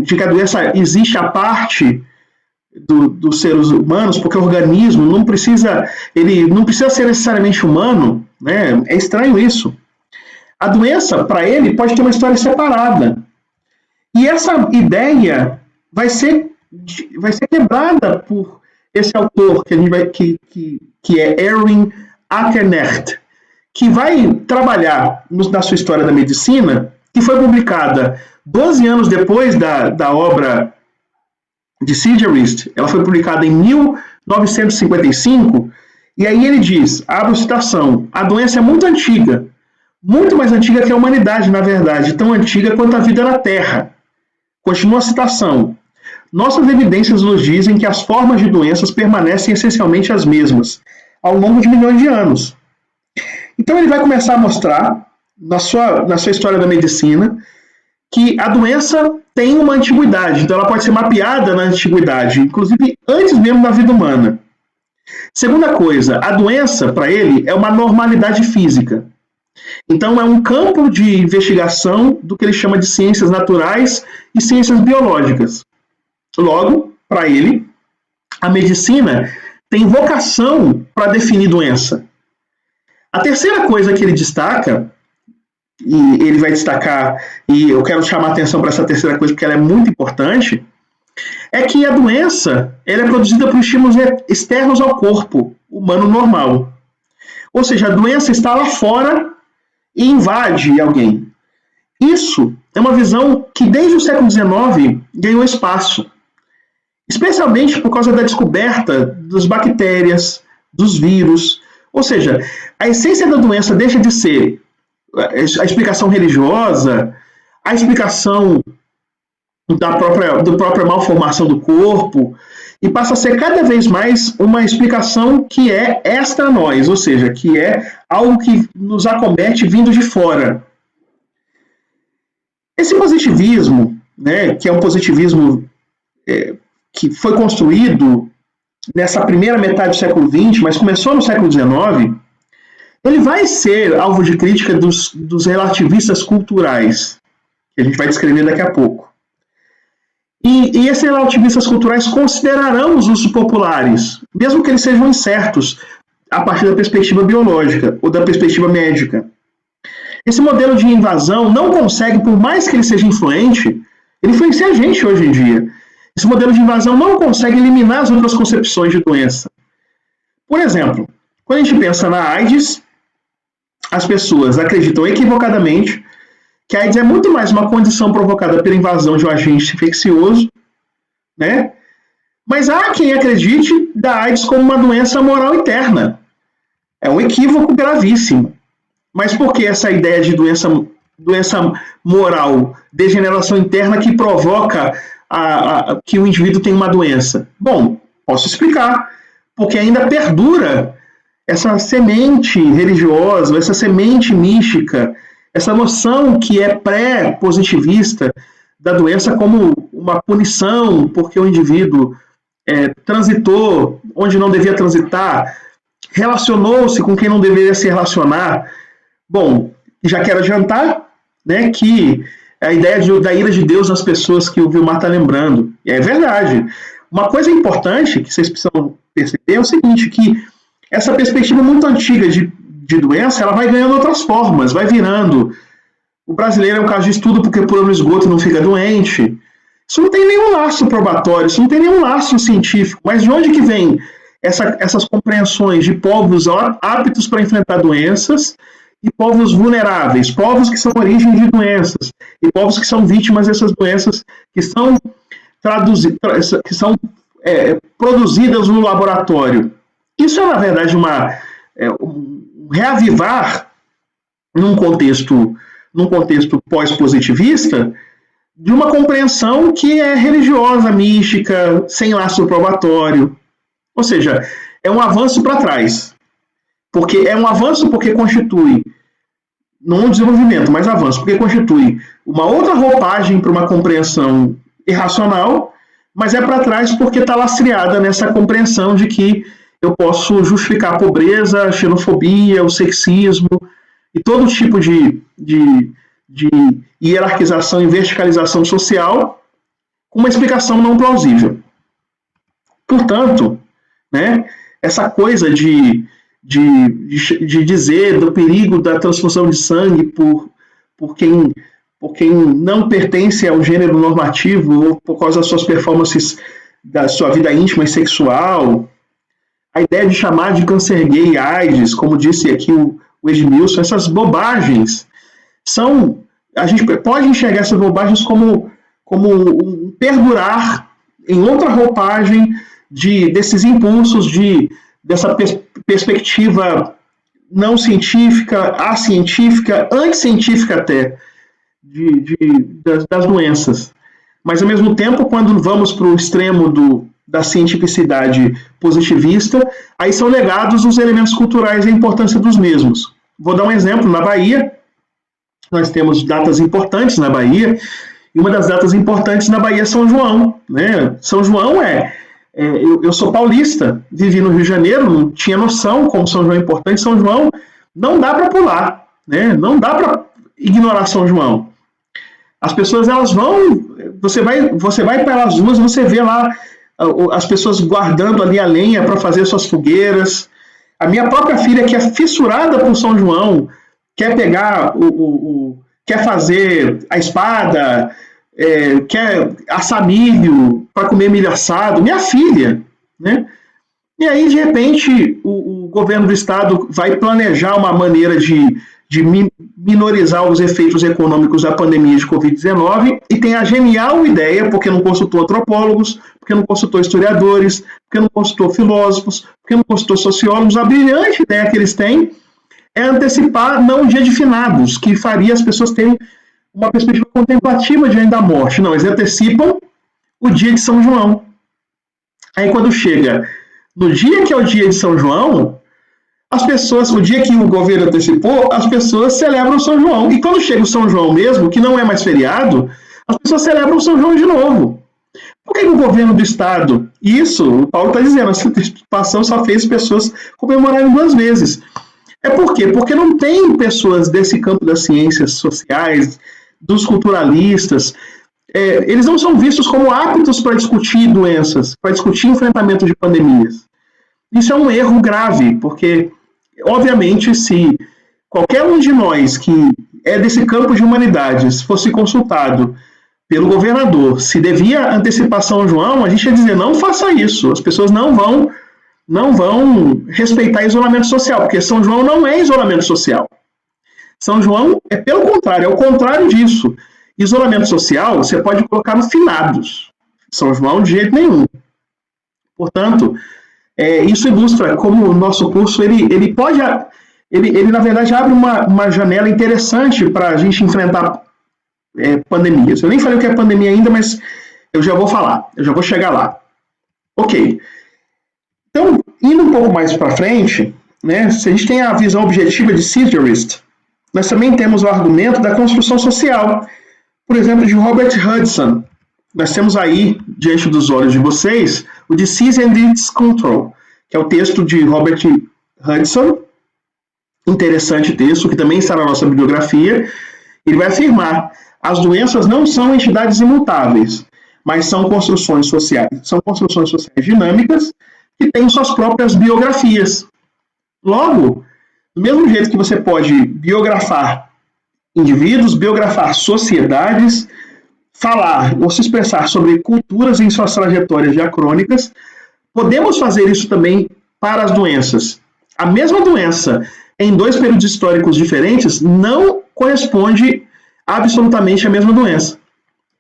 que a doença existe à parte dos seres humanos, porque o organismo não precisa ser necessariamente humano, né? É estranho isso. A doença, para ele, pode ter uma história separada. E essa ideia vai ser quebrada por esse autor que é Erwin Akkernecht, que vai trabalhar na sua História da Medicina, que foi publicada 12 anos depois da obra de Singerist. Ela foi publicada em 1955, e aí ele diz, abro citação, a doença é muito antiga, muito mais antiga que a humanidade, na verdade, tão antiga quanto a vida na Terra. Continua a citação. Nossas evidências nos dizem que as formas de doenças permanecem essencialmente as mesmas, ao longo de milhões de anos. Então ele vai começar a mostrar, na sua História da Medicina, que a doença tem uma antiguidade, então ela pode ser mapeada na antiguidade, inclusive antes mesmo da vida humana. Segunda coisa, a doença, para ele, é uma normalidade física. Então é um campo de investigação do que ele chama de ciências naturais e ciências biológicas. Logo, para ele, a medicina tem vocação para definir doença. A terceira coisa que ele destaca, e ele vai destacar, e eu quero chamar a atenção para essa terceira coisa porque ela é muito importante, é que a doença ela é produzida por estímulos externos ao corpo humano normal. Ou seja, a doença está lá fora e invade alguém. Isso é uma visão que desde o século XIX ganhou espaço, especialmente por causa da descoberta das bactérias, dos vírus. Ou seja, a essência da doença deixa de ser a explicação religiosa, a explicação da própria malformação do corpo, e passa a ser cada vez mais uma explicação que é extra nós, ou seja, que é algo que nos acomete vindo de fora. Esse positivismo, né, que é um positivismo que foi construído nessa primeira metade do século XX, mas começou no século XIX, ele vai ser alvo de crítica dos relativistas culturais, que a gente vai descrever daqui a pouco. E esses relativistas culturais considerarão os usos populares, mesmo que eles sejam incertos, a partir da perspectiva biológica ou da perspectiva médica. Esse modelo de invasão não consegue, por mais que ele seja influente, ele influencia a gente hoje em dia. Esse modelo de invasão não consegue eliminar as outras concepções de doença. Por exemplo, quando a gente pensa na AIDS, as pessoas acreditam equivocadamente que a AIDS é muito mais uma condição provocada pela invasão de um agente infeccioso, né? Mas há quem acredite da AIDS como uma doença moral interna. É um equívoco gravíssimo. Mas por que essa ideia de doença moral, degeneração interna que provoca que o indivíduo tem uma doença? Bom, posso explicar. Porque ainda perdura essa semente religiosa, essa semente mística, essa noção que é pré-positivista da doença como uma punição, porque o indivíduo transitou onde não devia transitar, relacionou-se com quem não deveria se relacionar. Bom, já quero adiantar, né, que a ideia da ira de Deus nas pessoas que o Vilmar está lembrando. E é verdade. Uma coisa importante que vocês precisam perceber é o seguinte, que essa perspectiva muito antiga de doença, ela vai ganhando outras formas, vai virando. O brasileiro é um caso de estudo porque pula no esgoto não fica doente. Isso não tem nenhum laço probatório, isso não tem nenhum laço científico. Mas de onde que vem essas compreensões de povos aptos para enfrentar doenças e povos vulneráveis, povos que são origem de doenças e povos que são vítimas dessas doenças que são produzidas no laboratório? Isso é, na verdade, um reavivar num contexto pós-positivista de uma compreensão que é religiosa, mística, sem laço probatório. Ou seja, é um avanço para trás. É um avanço porque constitui, não um desenvolvimento, mas avanço, porque constitui uma outra roupagem para uma compreensão irracional, mas é para trás porque está lastreada nessa compreensão de que eu posso justificar a pobreza, a xenofobia, o sexismo e todo tipo de hierarquização e verticalização social com uma explicação não plausível. Portanto, né, essa coisa de dizer do perigo da transfusão de sangue por quem não pertence ao gênero normativo ou por causa das suas performances da sua vida íntima e sexual, a ideia de chamar de câncer gay AIDS, como disse aqui o Edmilson, essas bobagens a gente pode enxergar essas bobagens como um perdurar em outra roupagem desses impulsos dessa perspectiva não científica, acientífica, anticientífica até, das doenças. Mas, ao mesmo tempo, quando vamos para o extremo da cientificidade positivista, aí são negados os elementos culturais e a importância dos mesmos. Vou dar um exemplo. Na Bahia, nós temos datas importantes na Bahia, e uma das datas importantes na Bahia é São João. Né? São João eu sou paulista, vivi no Rio de Janeiro, não tinha noção como São João é importante. São João não dá para pular, né? Não dá para ignorar São João. As pessoas, elas vão, você vai pelas ruas, você vê lá as pessoas guardando ali a lenha para fazer suas fogueiras. A minha própria filha, que é fissurada por São João, quer pegar quer fazer a espada, quer assar milho para comer milho assado, minha filha, né? E aí, de repente, o governo do estado vai planejar uma maneira de de minorizar os efeitos econômicos da pandemia de Covid-19 e tem a genial ideia, porque não consultou antropólogos, porque não consultou historiadores, porque não consultou filósofos, porque não consultou sociólogos, a brilhante ideia que eles têm é antecipar não o dia de finados, que faria as pessoas terem uma perspectiva contemplativa diante da morte. Não, eles antecipam o dia de São João. Aí quando chega no dia que é o dia de São João, as pessoas, o dia que o governo antecipou, as pessoas celebram São João. E quando chega o São João mesmo, que não é mais feriado, as pessoas celebram São João de novo. Por que o governo do Estado, isso, o Paulo está dizendo, a situação só fez pessoas comemorarem 2 vezes. É por quê? Porque não tem pessoas desse campo das ciências sociais, dos culturalistas, eles não são vistos como aptos para discutir doenças, para discutir enfrentamento de pandemias. Isso é um erro grave, porque, obviamente, se qualquer um de nós que é desse campo de humanidades fosse consultado pelo governador se devia antecipar São João, a gente ia dizer, não faça isso, as pessoas não vão respeitar isolamento social, porque São João não é isolamento social. São João é pelo contrário, é o contrário disso. Isolamento social você pode colocar no finados. São João de jeito nenhum. Portanto, isso ilustra como o nosso curso ele na verdade abre uma janela interessante para a gente enfrentar pandemias. Eu nem falei o que é pandemia ainda, mas eu já vou falar, eu já vou chegar lá. Ok. Então, indo um pouco mais para frente, né, se a gente tem a visão objetiva de Seizurist, nós também temos o argumento da construção social, por exemplo, de Robert Hudson. Nós temos aí, diante dos olhos de vocês, o Disease and its Control, que é o texto de Robert Hudson, interessante texto, que também está na nossa bibliografia. Ele vai afirmar: as doenças não são entidades imutáveis, mas são construções sociais dinâmicas que têm suas próprias biografias. Logo, do mesmo jeito que você pode biografar indivíduos, biografar sociedades, falar ou se expressar sobre culturas em suas trajetórias diacrônicas, podemos fazer isso também para as doenças. A mesma doença em 2 períodos históricos diferentes não corresponde absolutamente à mesma doença.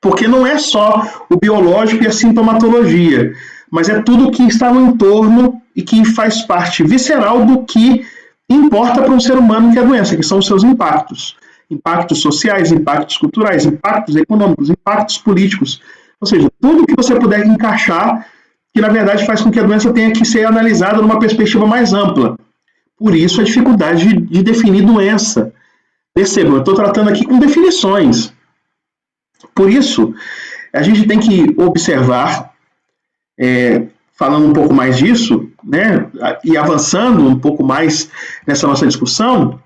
Porque não é só o biológico e a sintomatologia, mas é tudo que está no entorno e que faz parte visceral do que importa para um ser humano que é a doença, que são os seus impactos. Impactos sociais, impactos culturais, impactos econômicos, impactos políticos. Ou seja, tudo que você puder encaixar, que na verdade faz com que a doença tenha que ser analisada numa perspectiva mais ampla. Por isso a dificuldade de definir doença. Percebam, eu estou tratando aqui com definições. Por isso, a gente tem que observar, falando um pouco mais disso, né, e avançando um pouco mais nessa nossa discussão,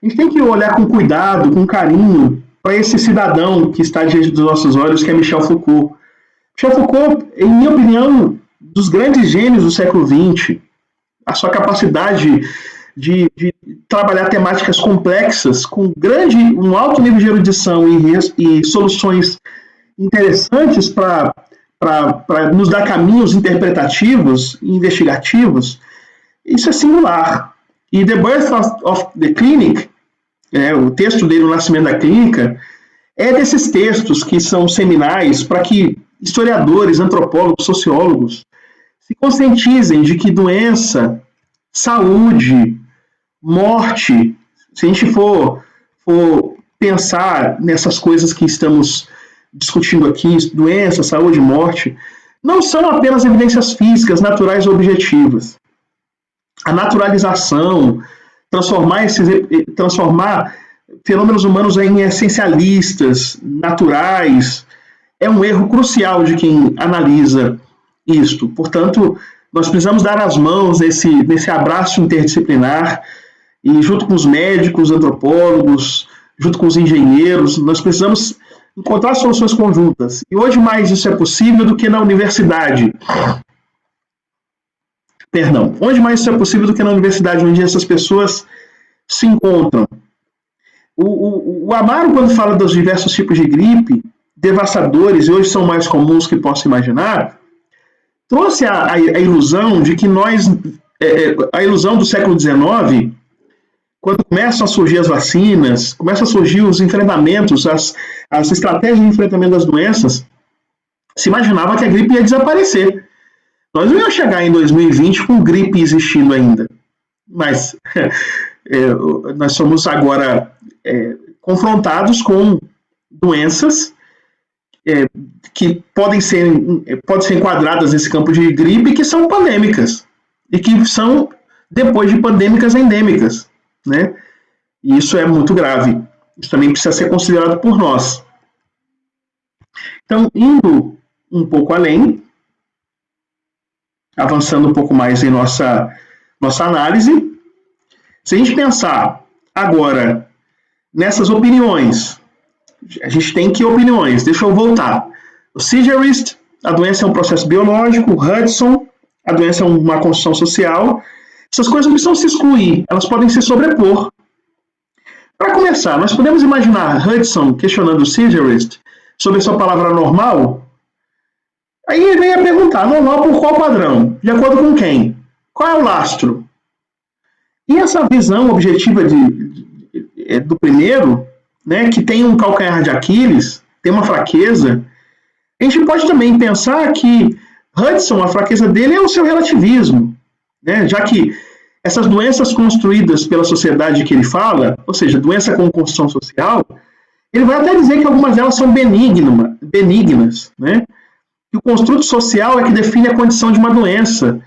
a gente tem que olhar com cuidado, com carinho, para esse cidadão que está diante dos nossos olhos, que é Michel Foucault. Michel Foucault, em minha opinião, dos grandes gênios do século XX, a sua capacidade de trabalhar temáticas complexas com um alto nível de erudição e soluções interessantes para nos dar caminhos interpretativos e investigativos, isso é singular. E The Birth of the Clinic, o texto dele, O Nascimento da Clínica, é desses textos que são seminais para que historiadores, antropólogos, sociólogos se conscientizem de que doença, saúde, morte, se a gente for pensar nessas coisas que estamos discutindo aqui, doença, saúde, morte, não são apenas evidências físicas, naturais ou objetivas. A naturalização, transformar fenômenos humanos em essencialistas, naturais, é um erro crucial de quem analisa isto. Portanto, nós precisamos dar as mãos nesse abraço interdisciplinar e junto com os médicos, antropólogos, junto com os engenheiros, nós precisamos encontrar soluções conjuntas. E hoje mais isso é possível do que na universidade. Onde mais isso é possível do que na universidade, onde essas pessoas se encontram. O Amaro, quando fala dos diversos tipos de gripe, devastadores, e hoje são mais comuns que posso imaginar, trouxe a ilusão de que a ilusão do século XIX, quando começam a surgir as vacinas, começam a surgir os enfrentamentos, as estratégias de enfrentamento das doenças, se imaginava que a gripe ia desaparecer. Nós não íamos chegar em 2020 com gripe existindo ainda, mas nós somos agora confrontados com doenças que podem ser enquadradas nesse campo de gripe, que são pandêmicas, e que são, depois de pandêmicas, endêmicas, né? E isso é muito grave. Isso também precisa ser considerado por nós. Então, indo um pouco além, avançando um pouco mais em nossa análise, se a gente pensar agora nessas opiniões, a gente tem que opiniões, deixa eu voltar. O Segerist, a doença é um processo biológico, o Hudson, a doença é uma construção social. Essas coisas não precisam se excluir, elas podem se sobrepor. Para começar, nós podemos imaginar Hudson questionando o Segerist sobre a sua palavra normal? Aí ele ia perguntar, normal por qual padrão? De acordo com quem? Qual é o lastro? E essa visão objetiva do primeiro, né, que tem um calcanhar de Aquiles, tem uma fraqueza, a gente pode também pensar que Hudson, a fraqueza dele é o seu relativismo, né, já que essas doenças construídas pela sociedade que ele fala, ou seja, doença com construção social, ele vai até dizer que algumas delas são benignas, né? E o construto social é que define a condição de uma doença.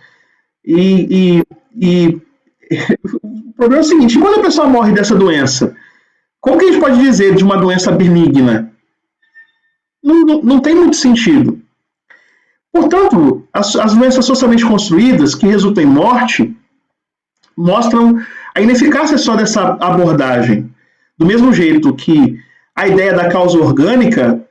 E o problema é o seguinte, quando a pessoa morre dessa doença, como que a gente pode dizer de uma doença benigna? Não tem muito sentido. Portanto, as doenças socialmente construídas, que resultam em morte, mostram a ineficácia só dessa abordagem. Do mesmo jeito que a ideia da causa orgânica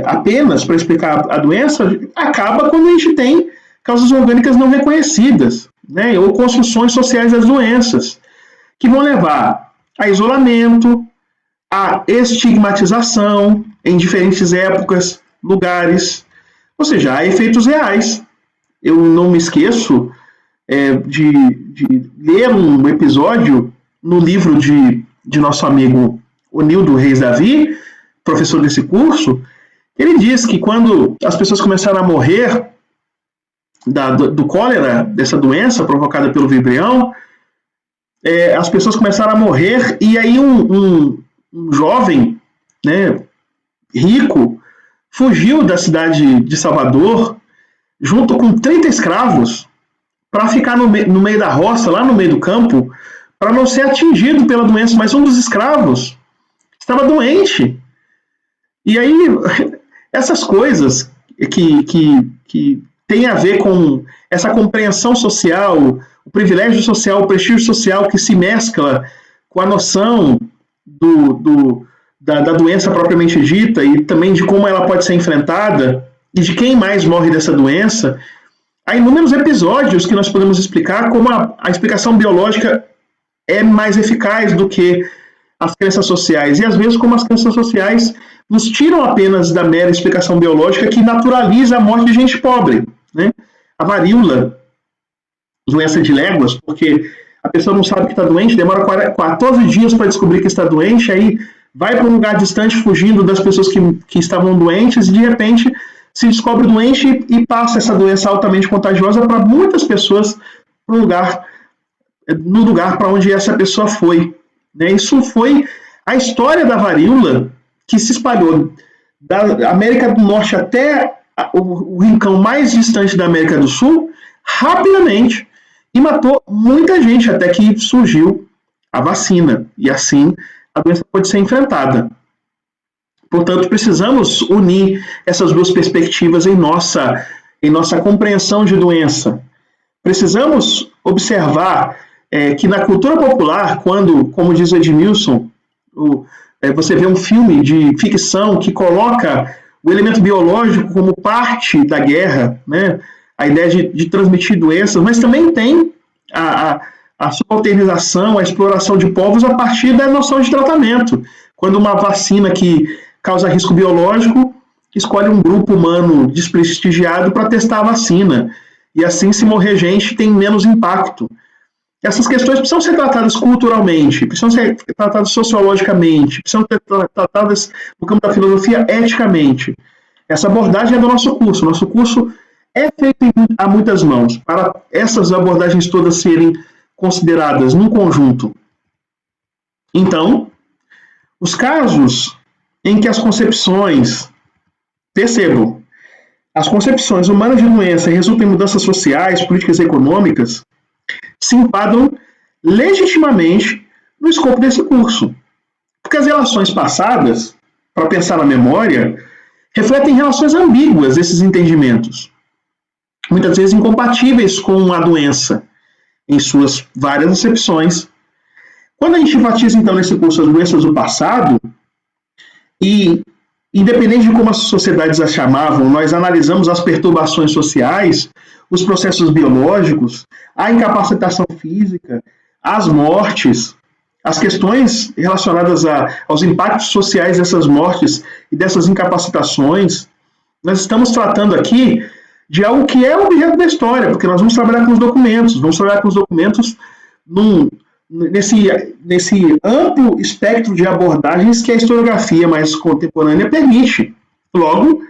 apenas para explicar a doença, acaba quando a gente tem causas orgânicas não reconhecidas, né, ou construções sociais das doenças, que vão levar a isolamento, a estigmatização em diferentes épocas, lugares, ou seja, há efeitos reais. Eu não me esqueço de ler um episódio no livro de nosso amigo Onildo Reis Davi, professor desse curso. Ele diz que quando as pessoas começaram a morrer do cólera, dessa doença provocada pelo vibrião, as pessoas começaram a morrer, e aí um jovem, né, rico, fugiu da cidade de Salvador, junto com 30 escravos, para ficar no meio da roça, lá no meio do campo, para não ser atingido pela doença, mas um dos escravos estava doente. E aí, essas coisas que tem a ver com essa compreensão social, o privilégio social, o prestígio social que se mescla com a noção da doença propriamente dita, e também de como ela pode ser enfrentada, e de quem mais morre dessa doença. Há inúmeros episódios que nós podemos explicar como a explicação biológica é mais eficaz do que as crenças sociais, e às vezes como as crenças sociais nos tiram apenas da mera explicação biológica que naturaliza a morte de gente pobre, né? A varíola, doença de léguas, porque a pessoa não sabe que está doente, demora 14 dias para descobrir que está doente, aí vai para um lugar distante fugindo das pessoas que estavam doentes, e de repente se descobre doente e passa essa doença altamente contagiosa para muitas pessoas no lugar para onde essa pessoa foi. Né? Isso foi a história da varíola, que se espalhou da América do Norte até o rincão mais distante da América do Sul, rapidamente, e matou muita gente, até que surgiu a vacina, e assim a doença pode ser enfrentada. Portanto, precisamos unir essas duas perspectivas em nossa compreensão de doença. Precisamos observar que na cultura popular, quando, como diz o Edmilson, você vê um filme de ficção que coloca o elemento biológico como parte da guerra, né? A ideia de transmitir doenças, mas também tem a subalternização, a exploração de povos a partir da noção de tratamento. Quando uma vacina que causa risco biológico escolhe um grupo humano desprestigiado para testar a vacina, e assim, se morrer gente, tem menos impacto. Essas questões precisam ser tratadas culturalmente, precisam ser tratadas sociologicamente, precisam ser tratadas no campo da filosofia eticamente. Essa abordagem é do nosso curso. Nosso curso é feito a muitas mãos, para essas abordagens todas serem consideradas num conjunto. Então, os casos em que as concepções, percebam, as concepções humanas de doença resultam em mudanças sociais, políticas e econômicas, se enquadram legitimamente no escopo desse curso. Porque as relações passadas, para pensar na memória, refletem relações ambíguas desses entendimentos, muitas vezes incompatíveis com a doença, em suas várias acepções. Quando a gente enfatiza, então, nesse curso as doenças do passado, e independente de como as sociedades as chamavam, nós analisamos as perturbações sociais, os processos biológicos, a incapacitação física, as mortes, as questões relacionadas aos impactos sociais dessas mortes e dessas incapacitações. Nós estamos tratando aqui de algo que é objeto da história, porque nós vamos trabalhar com os documentos nesse amplo espectro de abordagens que a historiografia mais contemporânea permite. Logo,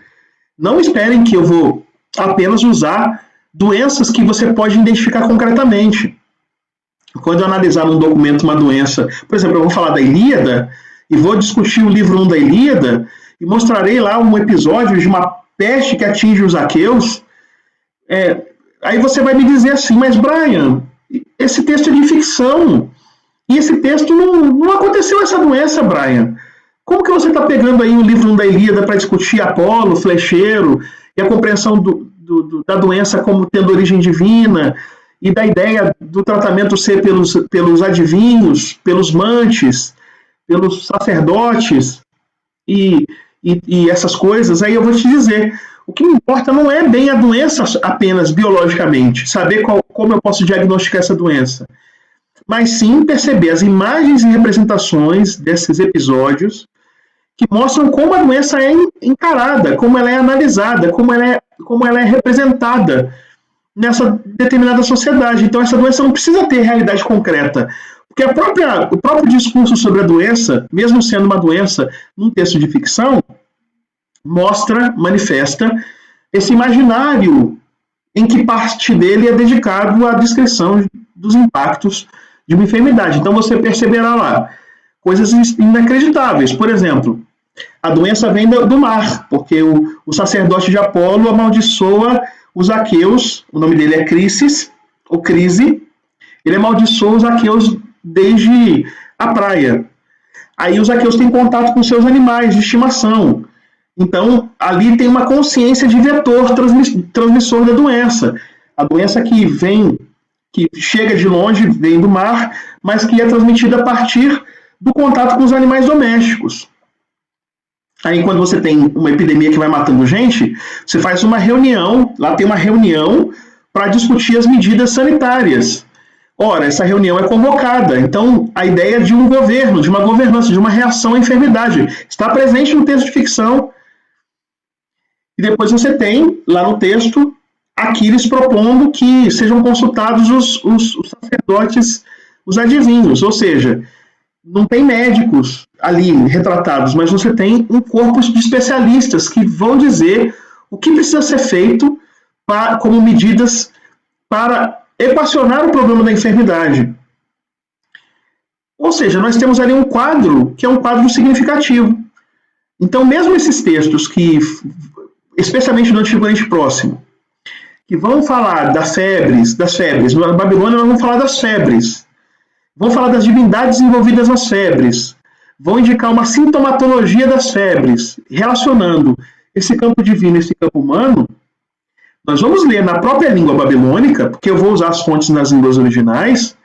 não esperem que eu vou apenas usar doenças que você pode identificar concretamente. Quando eu analisar num documento uma doença, por exemplo, eu vou falar da Ilíada e vou discutir o livro 1 da Ilíada e mostrarei lá um episódio de uma peste que atinge os aqueus. Aí você vai me dizer assim, mas Brian, esse texto é de ficção e esse texto não aconteceu essa doença, Brian. Como que você está pegando aí o livro 1 da Ilíada para discutir Apolo, flecheiro e a compreensão da doença como tendo origem divina e da ideia do tratamento ser pelos adivinhos, pelos mantes, pelos sacerdotes e essas coisas? Aí eu vou te dizer, o que me importa não é bem a doença apenas biologicamente, saber como eu posso diagnosticar essa doença, mas sim perceber as imagens e representações desses episódios que mostram como a doença é encarada, como ela é analisada, como ela é representada nessa determinada sociedade. Então essa doença não precisa ter realidade concreta, porque o próprio discurso sobre a doença, mesmo sendo uma doença num texto de ficção, manifesta esse imaginário em que parte dele é dedicado à descrição dos impactos de uma enfermidade. Então você perceberá lá coisas inacreditáveis. Por exemplo, a doença vem do mar, porque o sacerdote de Apolo amaldiçoa os aqueus, o nome dele é Crises, ou Crise, ele amaldiçoa os aqueus desde a praia. Aí os aqueus têm contato com seus animais de estimação. Então, ali tem uma consciência de vetor transmissor da doença. A doença que chega de longe, vem do mar, mas que é transmitida a partir do contato com os animais domésticos. Aí, quando você tem uma epidemia que vai matando gente, você faz uma reunião, lá tem uma reunião para discutir as medidas sanitárias. Ora, essa reunião é convocada, então a ideia de um governo, de uma governança, de uma reação à enfermidade, está presente no texto de ficção. E depois você tem, lá no texto, Aquiles propondo que sejam consultados os sacerdotes, os adivinhos, ou seja, não tem médicos ali retratados, mas você tem um corpo de especialistas que vão dizer o que precisa ser feito como medidas para equacionar o problema da enfermidade. Ou seja, nós temos ali um quadro que é um quadro significativo. Então, mesmo esses textos que, especialmente no Antigo Oriente Próximo, que vão falar das febres, na Babilônia nós vamos falar das febres, vão falar das divindades envolvidas nas febres, vão indicar uma sintomatologia das febres, relacionando esse campo divino e esse campo humano. Nós vamos ler na própria língua babilônica, porque eu vou usar as fontes nas línguas originais.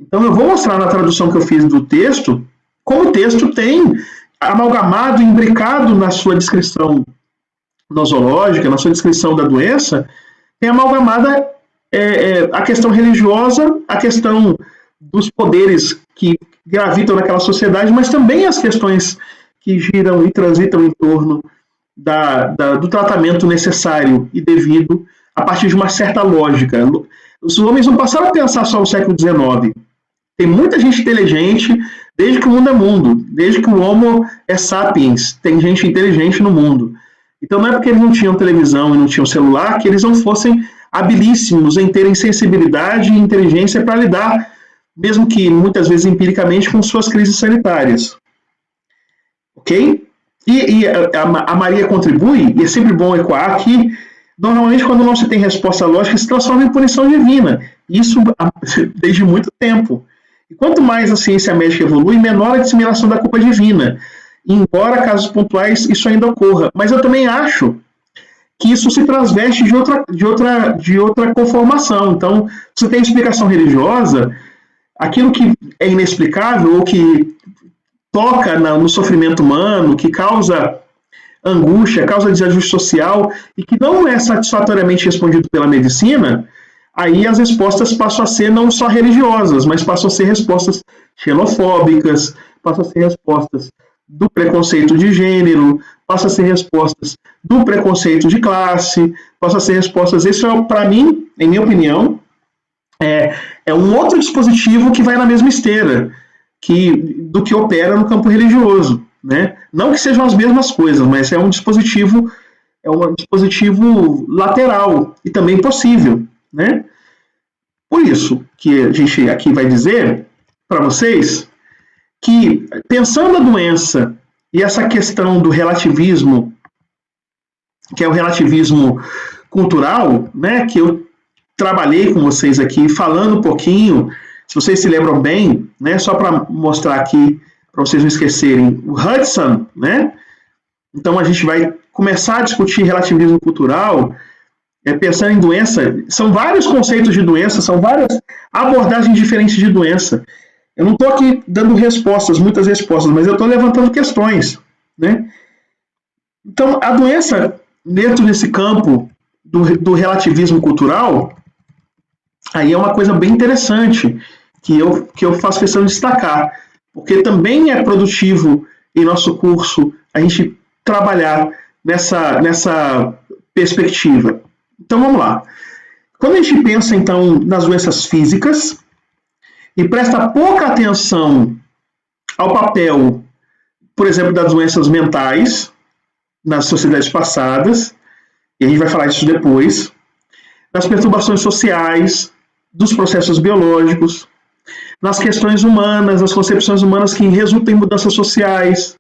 Então eu vou mostrar na tradução que eu fiz do texto, como o texto tem amalgamado, imbricado na sua descrição nosológica, na sua descrição da doença, tem amalgamada a questão religiosa, a questão dos poderes que gravitam naquela sociedade, mas também as questões que giram e transitam em torno do tratamento necessário e devido a partir de uma certa lógica. Os homens não passaram a pensar só no século XIX. Tem muita gente inteligente desde que o mundo é mundo, desde que o Homo é sapiens, tem gente inteligente no mundo. Então não é porque eles não tinham televisão e não tinham celular que eles não fossem habilíssimos em terem sensibilidade e inteligência para lidar, mesmo que muitas vezes empiricamente, com suas crises sanitárias. Ok? E a Maria contribui, e é sempre bom ecoar que, normalmente, quando não se tem resposta lógica, se transforma em punição divina. Isso desde muito tempo. E quanto mais a ciência médica evolui, menor a disseminação da culpa divina. Embora, casos pontuais, isso ainda ocorra. Mas eu também acho que isso se transveste de outra conformação. Então, se tem explicação religiosa, aquilo que é inexplicável ou que toca no sofrimento humano, que causa angústia, causa desajuste social e que não é satisfatoriamente respondido pela medicina, aí as respostas passam a ser não só religiosas, mas passam a ser respostas xenofóbicas, passam a ser respostas do preconceito de gênero, passam a ser respostas do preconceito de classe, passam a ser respostas... Isso, para mim, em minha opinião, é um outro dispositivo que vai na mesma esteira do que opera no campo religioso, né? Não que sejam as mesmas coisas, mas é um dispositivo lateral e também possível, né? Por isso que a gente aqui vai dizer para vocês que, pensando a doença e essa questão do relativismo, que é o relativismo cultural, né, que eu trabalhei com vocês aqui, falando um pouquinho, se vocês se lembram bem, né, só para mostrar aqui, para vocês não esquecerem, o Hudson, né? Então a gente vai começar a discutir relativismo cultural, pensando em doença. São vários conceitos de doença, são várias abordagens diferentes de doença. Eu não estou aqui dando muitas respostas, mas eu estou levantando questões, né? Então, a doença, dentro desse campo do relativismo cultural, aí é uma coisa bem interessante, que eu faço questão de destacar, porque também é produtivo em nosso curso a gente trabalhar nessa perspectiva. Então, vamos lá. Quando a gente pensa, então, nas doenças físicas e presta pouca atenção ao papel, por exemplo, das doenças mentais nas sociedades passadas, e a gente vai falar disso depois, das perturbações sociais, dos processos biológicos, nas questões humanas, nas concepções humanas que resultam em mudanças sociais.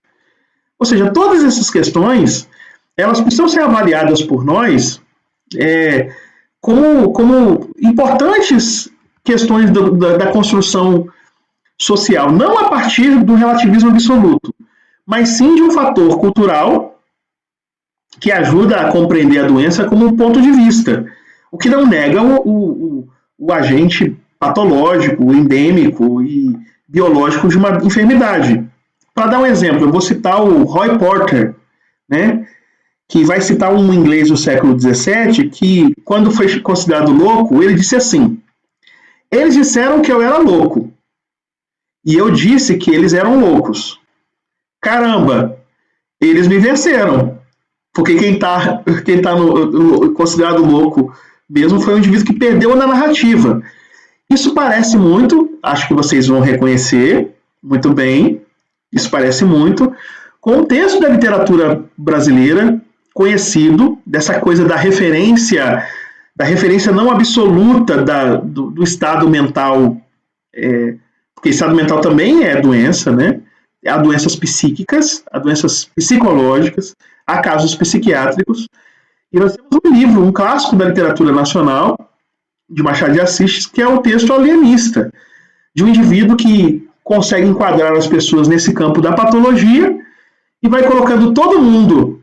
Ou seja, todas essas questões, elas precisam ser avaliadas por nós como importantes questões da construção social, não a partir do relativismo absoluto, mas sim de um fator cultural que ajuda a compreender a doença como um ponto de vista, o que não nega o agente patológico, endêmico e biológico de uma enfermidade. Para dar um exemplo, eu vou citar o Roy Porter, né, que vai citar um inglês do século XVII, que, quando foi considerado louco, ele disse assim: eles disseram que eu era louco, e eu disse que eles eram loucos. Caramba, eles me venceram, porque quem tá considerado louco mesmo foi um indivíduo que perdeu na narrativa. Isso parece muito, acho que vocês vão reconhecer muito bem, isso parece muito com o texto da literatura brasileira conhecido, dessa coisa da referência não absoluta do estado mental, porque estado mental também é doença, né? Há doenças psíquicas, há doenças psicológicas, há casos psiquiátricos, e nós temos um livro, um clássico da literatura nacional, de Machado de Assis, que é o texto alienista, de um indivíduo que consegue enquadrar as pessoas nesse campo da patologia e vai colocando todo mundo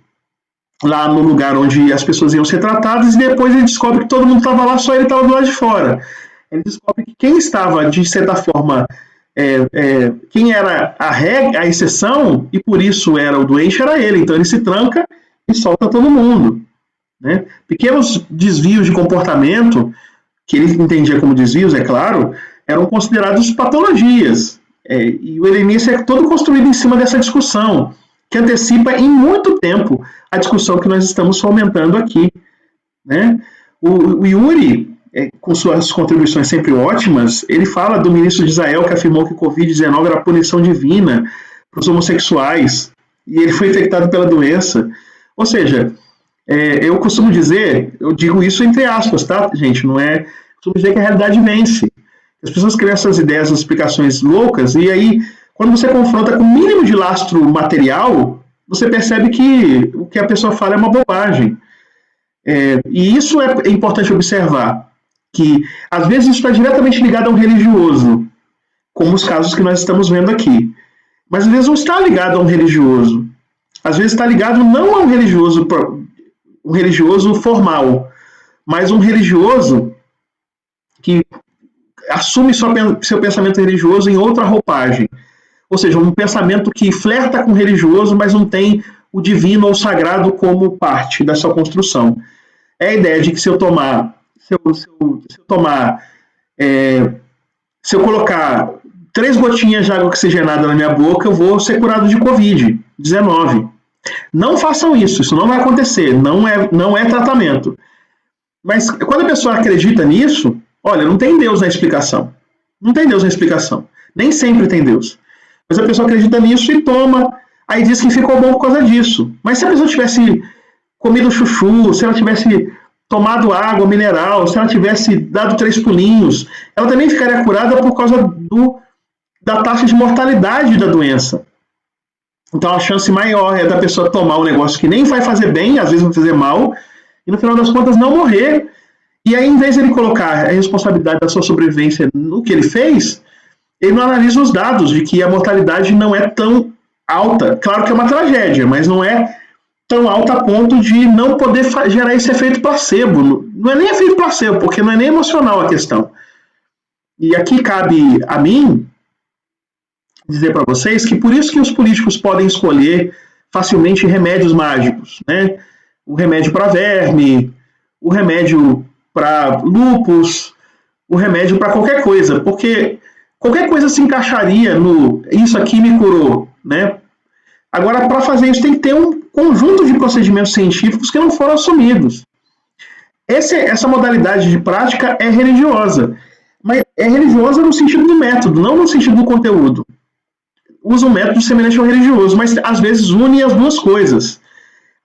lá no lugar onde as pessoas iam ser tratadas, e depois ele descobre que todo mundo estava lá, só ele estava do lado de fora. Ele descobre que quem estava, de certa forma, quem era a exceção, e por isso era o doente, era ele. Então ele se tranca e solta todo mundo, né? Pequenos desvios de comportamento, que ele entendia como desvios, é claro, eram considerados patologias. E o helenismo é todo construído em cima dessa discussão, que antecipa em muito tempo a discussão que nós estamos fomentando aqui, né? O Yuri, com suas contribuições sempre ótimas, ele fala do ministro de Israel que afirmou que Covid-19 era punição divina para os homossexuais, e ele foi infectado pela doença. Ou seja, eu costumo dizer, eu digo isso entre aspas, tá, gente? Não é. Costumo dizer que a realidade vence. As pessoas criam essas ideias, essas explicações loucas, e aí, quando você confronta com o mínimo de lastro material, você percebe que o que a pessoa fala é uma bobagem. E isso é importante observar, que às vezes isso está diretamente ligado a um religioso, como os casos que nós estamos vendo aqui. Mas às vezes não está ligado a um religioso. Às vezes está ligado não a um religioso formal, mas um religioso que assume seu pensamento religioso em outra roupagem. Ou seja, um pensamento que flerta com o religioso, mas não tem o divino ou o sagrado como parte da sua construção. É a ideia de que se eu colocar 3 gotinhas de água oxigenada na minha boca, eu vou ser curado de Covid-19. Não façam isso não vai acontecer, não é tratamento. Mas quando a pessoa acredita nisso, olha, não tem Deus na explicação. Não tem Deus na explicação. Nem sempre tem Deus. Mas a pessoa acredita nisso e toma, aí diz que ficou bom por causa disso. Mas se a pessoa tivesse comido chuchu, se ela tivesse tomado água mineral, se ela tivesse dado 3 pulinhos, ela também ficaria curada por causa da taxa de mortalidade da doença. Então a chance maior é da pessoa tomar um negócio que nem vai fazer bem, às vezes vai fazer mal, e no final das contas não morrer. E aí, em vez de ele colocar a responsabilidade da sua sobrevivência no que ele fez, ele não analisa os dados de que a mortalidade não é tão alta. Claro que é uma tragédia, mas não é tão alta a ponto de não poder gerar esse efeito placebo. Não é nem efeito placebo, porque não é nem emocional a questão. E aqui cabe a mim dizer para vocês que por isso que os políticos podem escolher facilmente remédios mágicos, né? O remédio para verme, o remédio para lúpus, o remédio para qualquer coisa, porque qualquer coisa se encaixaria no isso aqui me curou, né? Agora, para fazer isso, tem que ter um conjunto de procedimentos científicos que não foram assumidos. Essa modalidade de prática é religiosa, mas é religiosa no sentido do método, não no sentido do conteúdo. Usa um método semelhante ao religioso, mas às vezes une as duas coisas.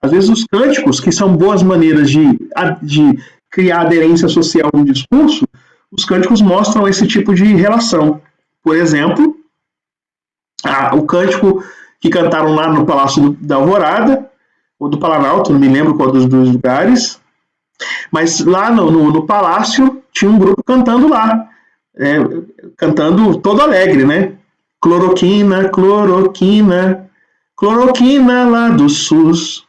Às vezes os cânticos, que são boas maneiras de criar aderência social no discurso, os cânticos mostram esse tipo de relação. Por exemplo, o cântico que cantaram lá no Palácio da Alvorada, ou do Planalto, não me lembro qual dos dois lugares, mas lá no Palácio tinha um grupo cantando lá, cantando todo alegre, né? Cloroquina, cloroquina, cloroquina lá do SUS,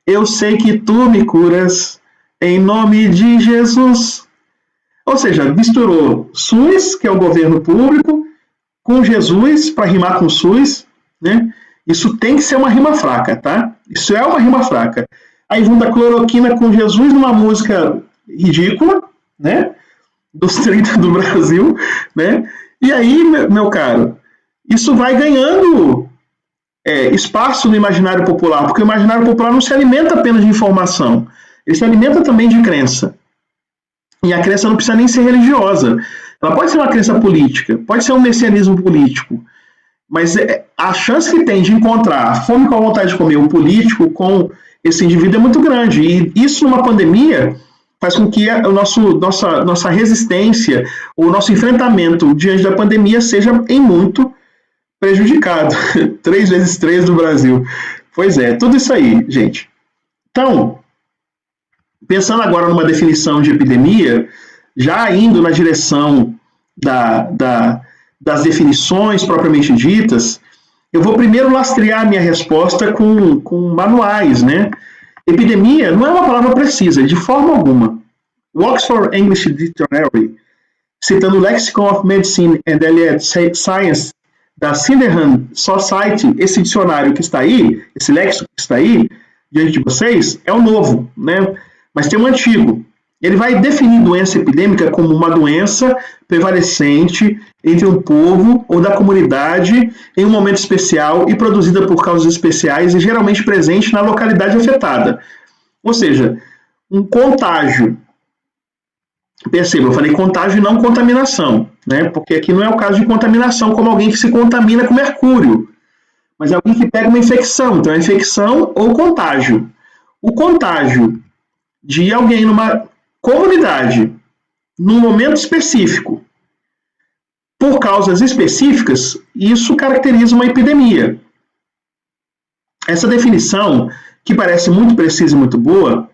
eu sei que tu me curas, em nome de Jesus. Ou seja, misturou SUS, que é o governo público, com Jesus, para rimar com SUS, né? Isso tem que ser uma rima fraca, tá? Isso é uma rima fraca. Aí junta cloroquina com Jesus numa música ridícula, né? Dos 30 do Brasil, né? E aí, meu caro, isso vai ganhando espaço no imaginário popular, porque o imaginário popular não se alimenta apenas de informação, ele se alimenta também de crença. E a crença não precisa nem ser religiosa. Ela pode ser uma crença política, pode ser um messianismo político, mas a chance que tem de encontrar a fome com a vontade de comer um político com esse indivíduo é muito grande. E isso numa pandemia faz com que nossa resistência, o nosso enfrentamento diante da pandemia seja em muito prejudicado. 3 vezes 3 do Brasil. Pois é, tudo isso aí, gente. Então, pensando agora numa definição de epidemia, já indo na direção das definições propriamente ditas, eu vou primeiro lastrear a minha resposta com manuais, né? Epidemia não é uma palavra precisa, de forma alguma. O Oxford English Dictionary, citando o Lexicon of Medicine and Allied Science da Sydenham Society, esse dicionário que está aí, esse léxico que está aí, diante de vocês, é o novo, né? Mas tem um antigo. Ele vai definir doença epidêmica como uma doença prevalecente entre um povo ou da comunidade em um momento especial e produzida por causas especiais e geralmente presente na localidade afetada. Ou seja, um contágio Perceba, eu falei contágio e não contaminação, né? Porque aqui não é o caso de contaminação como alguém que se contamina com mercúrio, mas é alguém que pega uma infecção. Então, é infecção ou contágio. O contágio de alguém numa comunidade, num momento específico, por causas específicas, isso caracteriza uma epidemia. Essa definição, que parece muito precisa e muito boa,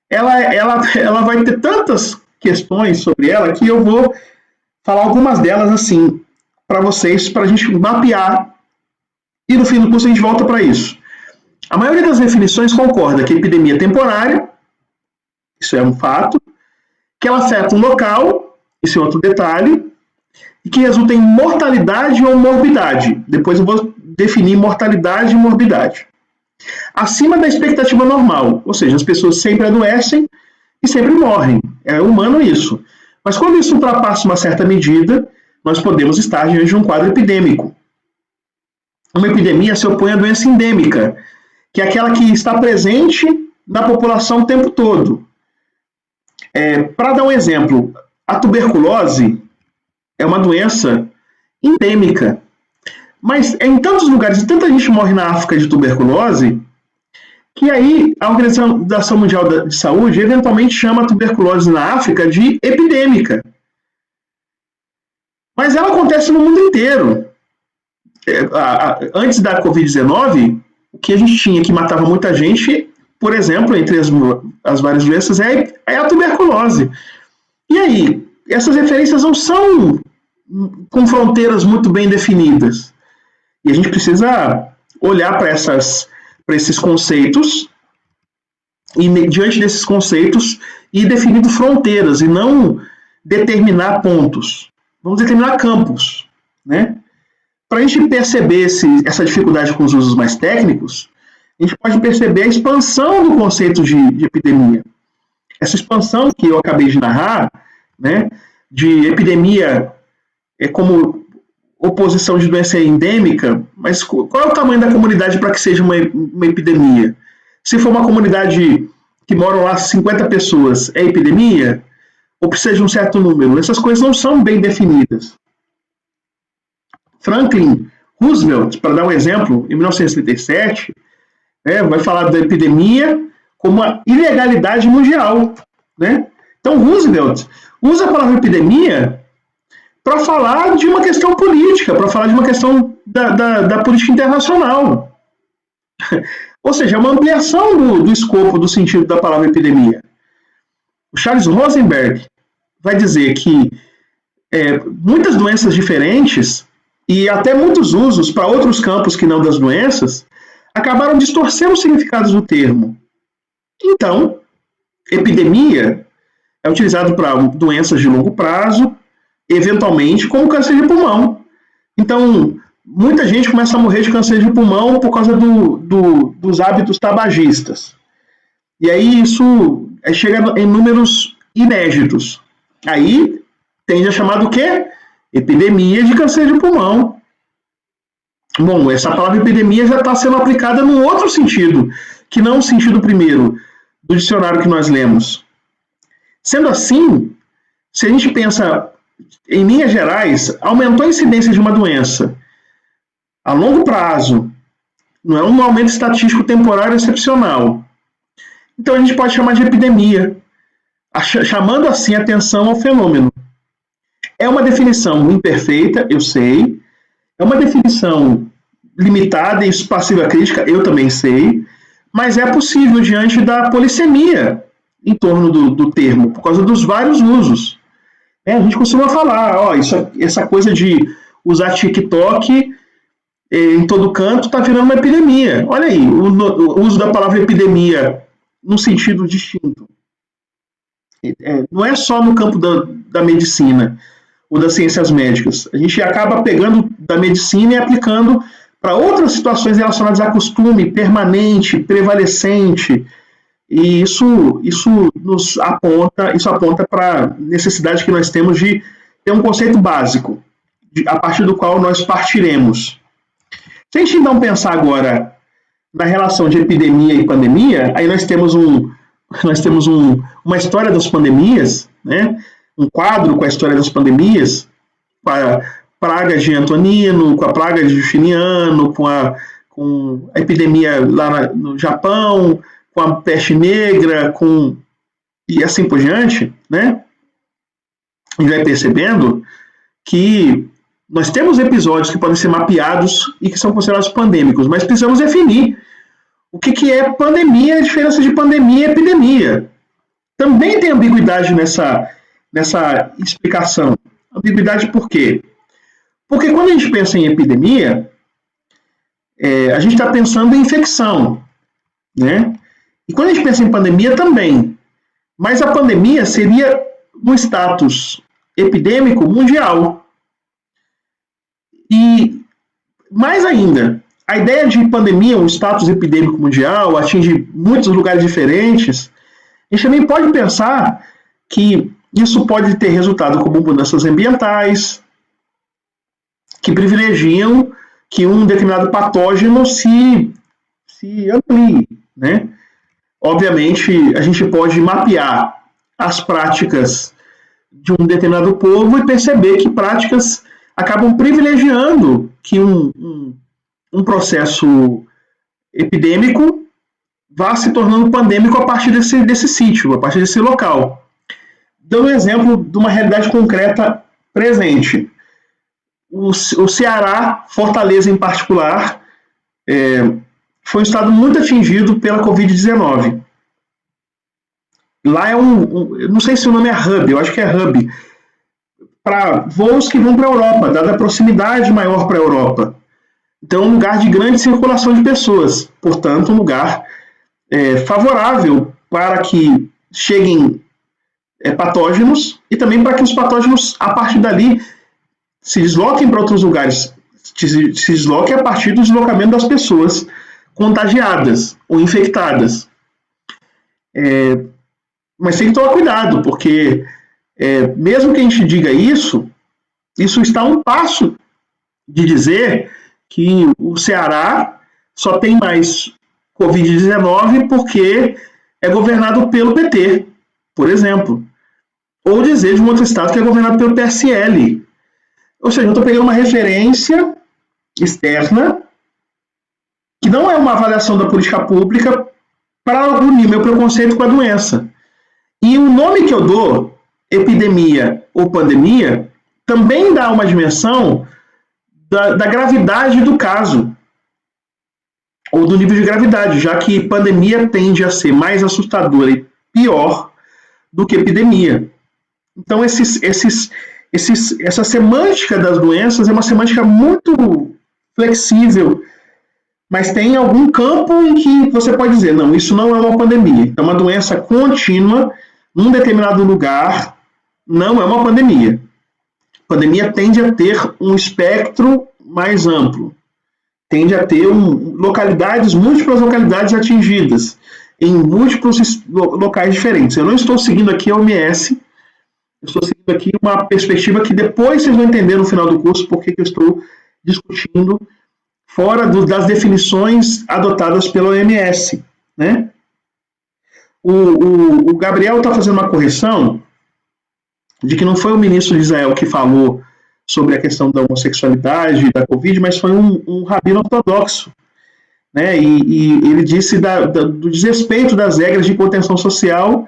ela vai ter tantas questões sobre ela que eu vou falar algumas delas assim para vocês, para a gente mapear, e no fim do curso a gente volta para isso. A maioria das definições concorda que a epidemia é temporária, isso é um fato, que ela afeta um local, isso é outro detalhe, e que resulta em mortalidade ou morbidade. Depois eu vou definir mortalidade e morbidade. Acima da expectativa normal, ou seja, as pessoas sempre adoecem e sempre morrem. É humano isso. Mas quando isso ultrapassa uma certa medida, nós podemos estar diante de um quadro epidêmico. Uma epidemia se opõe à doença endêmica, que é aquela que está presente na população o tempo todo. Para dar um exemplo, a tuberculose é uma doença endêmica. Mas em tantos lugares, tanta gente morre na África de tuberculose, que aí a Organização Mundial de Saúde eventualmente chama a tuberculose na África de epidêmica. Mas ela acontece no mundo inteiro. Antes da Covid-19, o que a gente tinha que matava muita gente, por exemplo, entre as várias doenças, é a tuberculose. E aí, essas referências não são com fronteiras muito bem definidas. E a gente precisa olhar para esses conceitos e, diante desses conceitos, ir definindo fronteiras e não determinar pontos. Vamos determinar campos, né? Para a gente perceber essa dificuldade com os usos mais técnicos, a gente pode perceber a expansão do conceito de epidemia. Essa expansão que eu acabei de narrar, né, de epidemia como oposição de doença endêmica, mas qual é o tamanho da comunidade para que seja uma epidemia? Se for uma comunidade que moram lá 50 pessoas, é epidemia? Ou precisa de um certo número? Essas coisas não são bem definidas. Franklin Roosevelt, para dar um exemplo, em 1937, vai falar da epidemia como uma ilegalidade mundial. Né? Então, Roosevelt usa a palavra epidemia para falar de uma questão política, para falar de uma questão da política internacional. Ou seja, é uma ampliação do escopo, do sentido da palavra epidemia. O Charles Rosenberg vai dizer que muitas doenças diferentes e até muitos usos para outros campos que não das doenças acabaram distorcendo os significados do termo. Então, epidemia é utilizado para doenças de longo prazo, eventualmente como câncer de pulmão. Então, muita gente começa a morrer de câncer de pulmão por causa dos hábitos tabagistas. E aí isso chega em números inéditos. Aí tende a chamar do quê? Epidemia de câncer de pulmão. Bom, essa palavra epidemia já está sendo aplicada num outro sentido, que não o sentido primeiro do dicionário que nós lemos. Sendo assim, se a gente pensa em linhas gerais, aumentou a incidência de uma doença a longo prazo, não é um aumento estatístico temporário excepcional. Então a gente pode chamar de epidemia, chamando assim atenção ao fenômeno. É uma definição imperfeita, eu sei, é uma definição limitada e passiva crítica, eu também sei, mas é possível diante da polissemia em torno do termo, por causa dos vários usos. A gente costuma falar, essa coisa de usar TikTok em todo canto está virando uma epidemia. Olha aí, o uso da palavra epidemia num sentido distinto. Não é só no campo da medicina ou das ciências médicas. A gente acaba pegando da medicina e aplicando para outras situações relacionadas a costume permanente, prevalecente. E isso aponta para a necessidade que nós temos de ter um conceito básico, a partir do qual nós partiremos. Se a gente então pensar agora na relação de epidemia e pandemia, aí nós temos um nós temos uma história das pandemias, né? Um quadro com a história das pandemias, com a praga de Antonino, com a praga de Justiniano, com a epidemia lá no Japão, com a peste negra, e assim por diante, né? A gente vai percebendo que nós temos episódios que podem ser mapeados e que são considerados pandêmicos, mas precisamos definir o que é pandemia, a diferença de pandemia e epidemia. Também tem ambiguidade nessa explicação. Ambiguidade por quê? Porque quando a gente pensa em epidemia, a gente está pensando em infecção, né? E quando a gente pensa em pandemia também. Mas a pandemia seria um status epidêmico mundial. E, mais ainda, a ideia de pandemia, um status epidêmico mundial, atinge muitos lugares diferentes. A gente também pode pensar que isso pode ter resultado como mudanças ambientais, que privilegiam que um determinado patógeno se amplie, né? Obviamente, a gente pode mapear as práticas de um determinado povo e perceber que práticas acabam privilegiando que um processo epidêmico vá se tornando pandêmico a partir desse sítio, a partir desse local. Dando um exemplo de uma realidade concreta presente. O Ceará, Fortaleza em particular, foi um estado muito atingido pela Covid-19. Lá eu não sei se o nome é hub, eu acho que é hub, para voos que vão para a Europa, dada a proximidade maior para a Europa. Então, um lugar de grande circulação de pessoas, portanto, um lugar favorável para que cheguem patógenos e também para que os patógenos, a partir dali, se desloquem para outros lugares, se desloquem a partir do deslocamento das pessoas contagiadas ou infectadas. Mas tem que tomar cuidado, porque mesmo que a gente diga isso está a um passo de dizer que o Ceará só tem mais Covid-19 porque é governado pelo PT, por exemplo. Ou dizer de um outro estado que é governado pelo PSL. Ou seja, eu estou pegando uma referência externa que não é uma avaliação da política pública para unir meu preconceito com a doença. E o nome que eu dou, epidemia ou pandemia, também dá uma dimensão da gravidade do caso, ou do nível de gravidade, já que pandemia tende a ser mais assustadora e pior do que epidemia. Então, essa semântica das doenças é uma semântica muito flexível, mas tem algum campo em que você pode dizer, não, isso não é uma pandemia. É uma doença contínua, num determinado lugar, não é uma pandemia. A pandemia tende a ter um espectro mais amplo, tende a ter múltiplas localidades atingidas, em múltiplos locais diferentes. Eu não estou seguindo aqui a OMS, eu estou seguindo aqui uma perspectiva que depois vocês vão entender no final do curso porque eu estou discutindo fora das definições adotadas pela OMS, né? O Gabriel está fazendo uma correção de que não foi o ministro de Israel que falou sobre a questão da homossexualidade, da Covid, mas foi um rabino ortodoxo, né? E ele disse do desrespeito das regras de contenção social,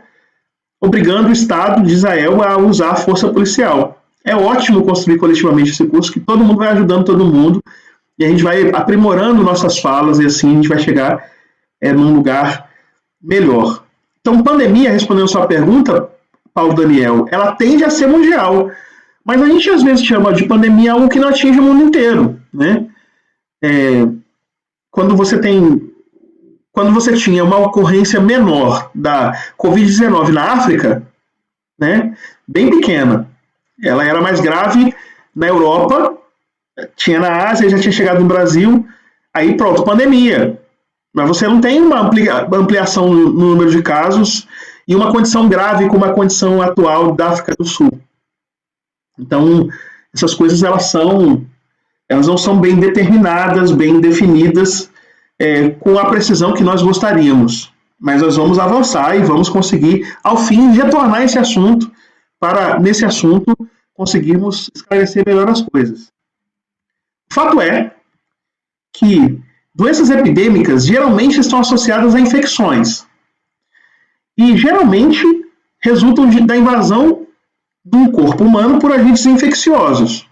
obrigando o Estado de Israel a usar a força policial. É ótimo construir coletivamente esse curso, que todo mundo vai ajudando todo mundo, e a gente vai aprimorando nossas falas, e assim a gente vai chegar num lugar melhor. Então, pandemia, respondendo a sua pergunta, Paulo Daniel, ela tende a ser mundial, mas a gente às vezes chama de pandemia algo que não atinge o mundo inteiro, né? Quando você tinha uma ocorrência menor da Covid-19 na África, né, bem pequena, ela era mais grave na Europa, tinha na Ásia, já tinha chegado no Brasil, aí pronto, pandemia. Mas você não tem uma ampliação no número de casos e uma condição grave como a condição atual da África do Sul. Então, essas coisas elas não são bem determinadas, bem definidas, com a precisão que nós gostaríamos. mas nós vamos avançar e vamos conseguir, ao fim, retornar esse assunto para, nesse assunto, conseguirmos esclarecer melhor as coisas. O fato é que doenças epidêmicas geralmente estão associadas a infecções e geralmente resultam da invasão do corpo humano por agentes infecciosos.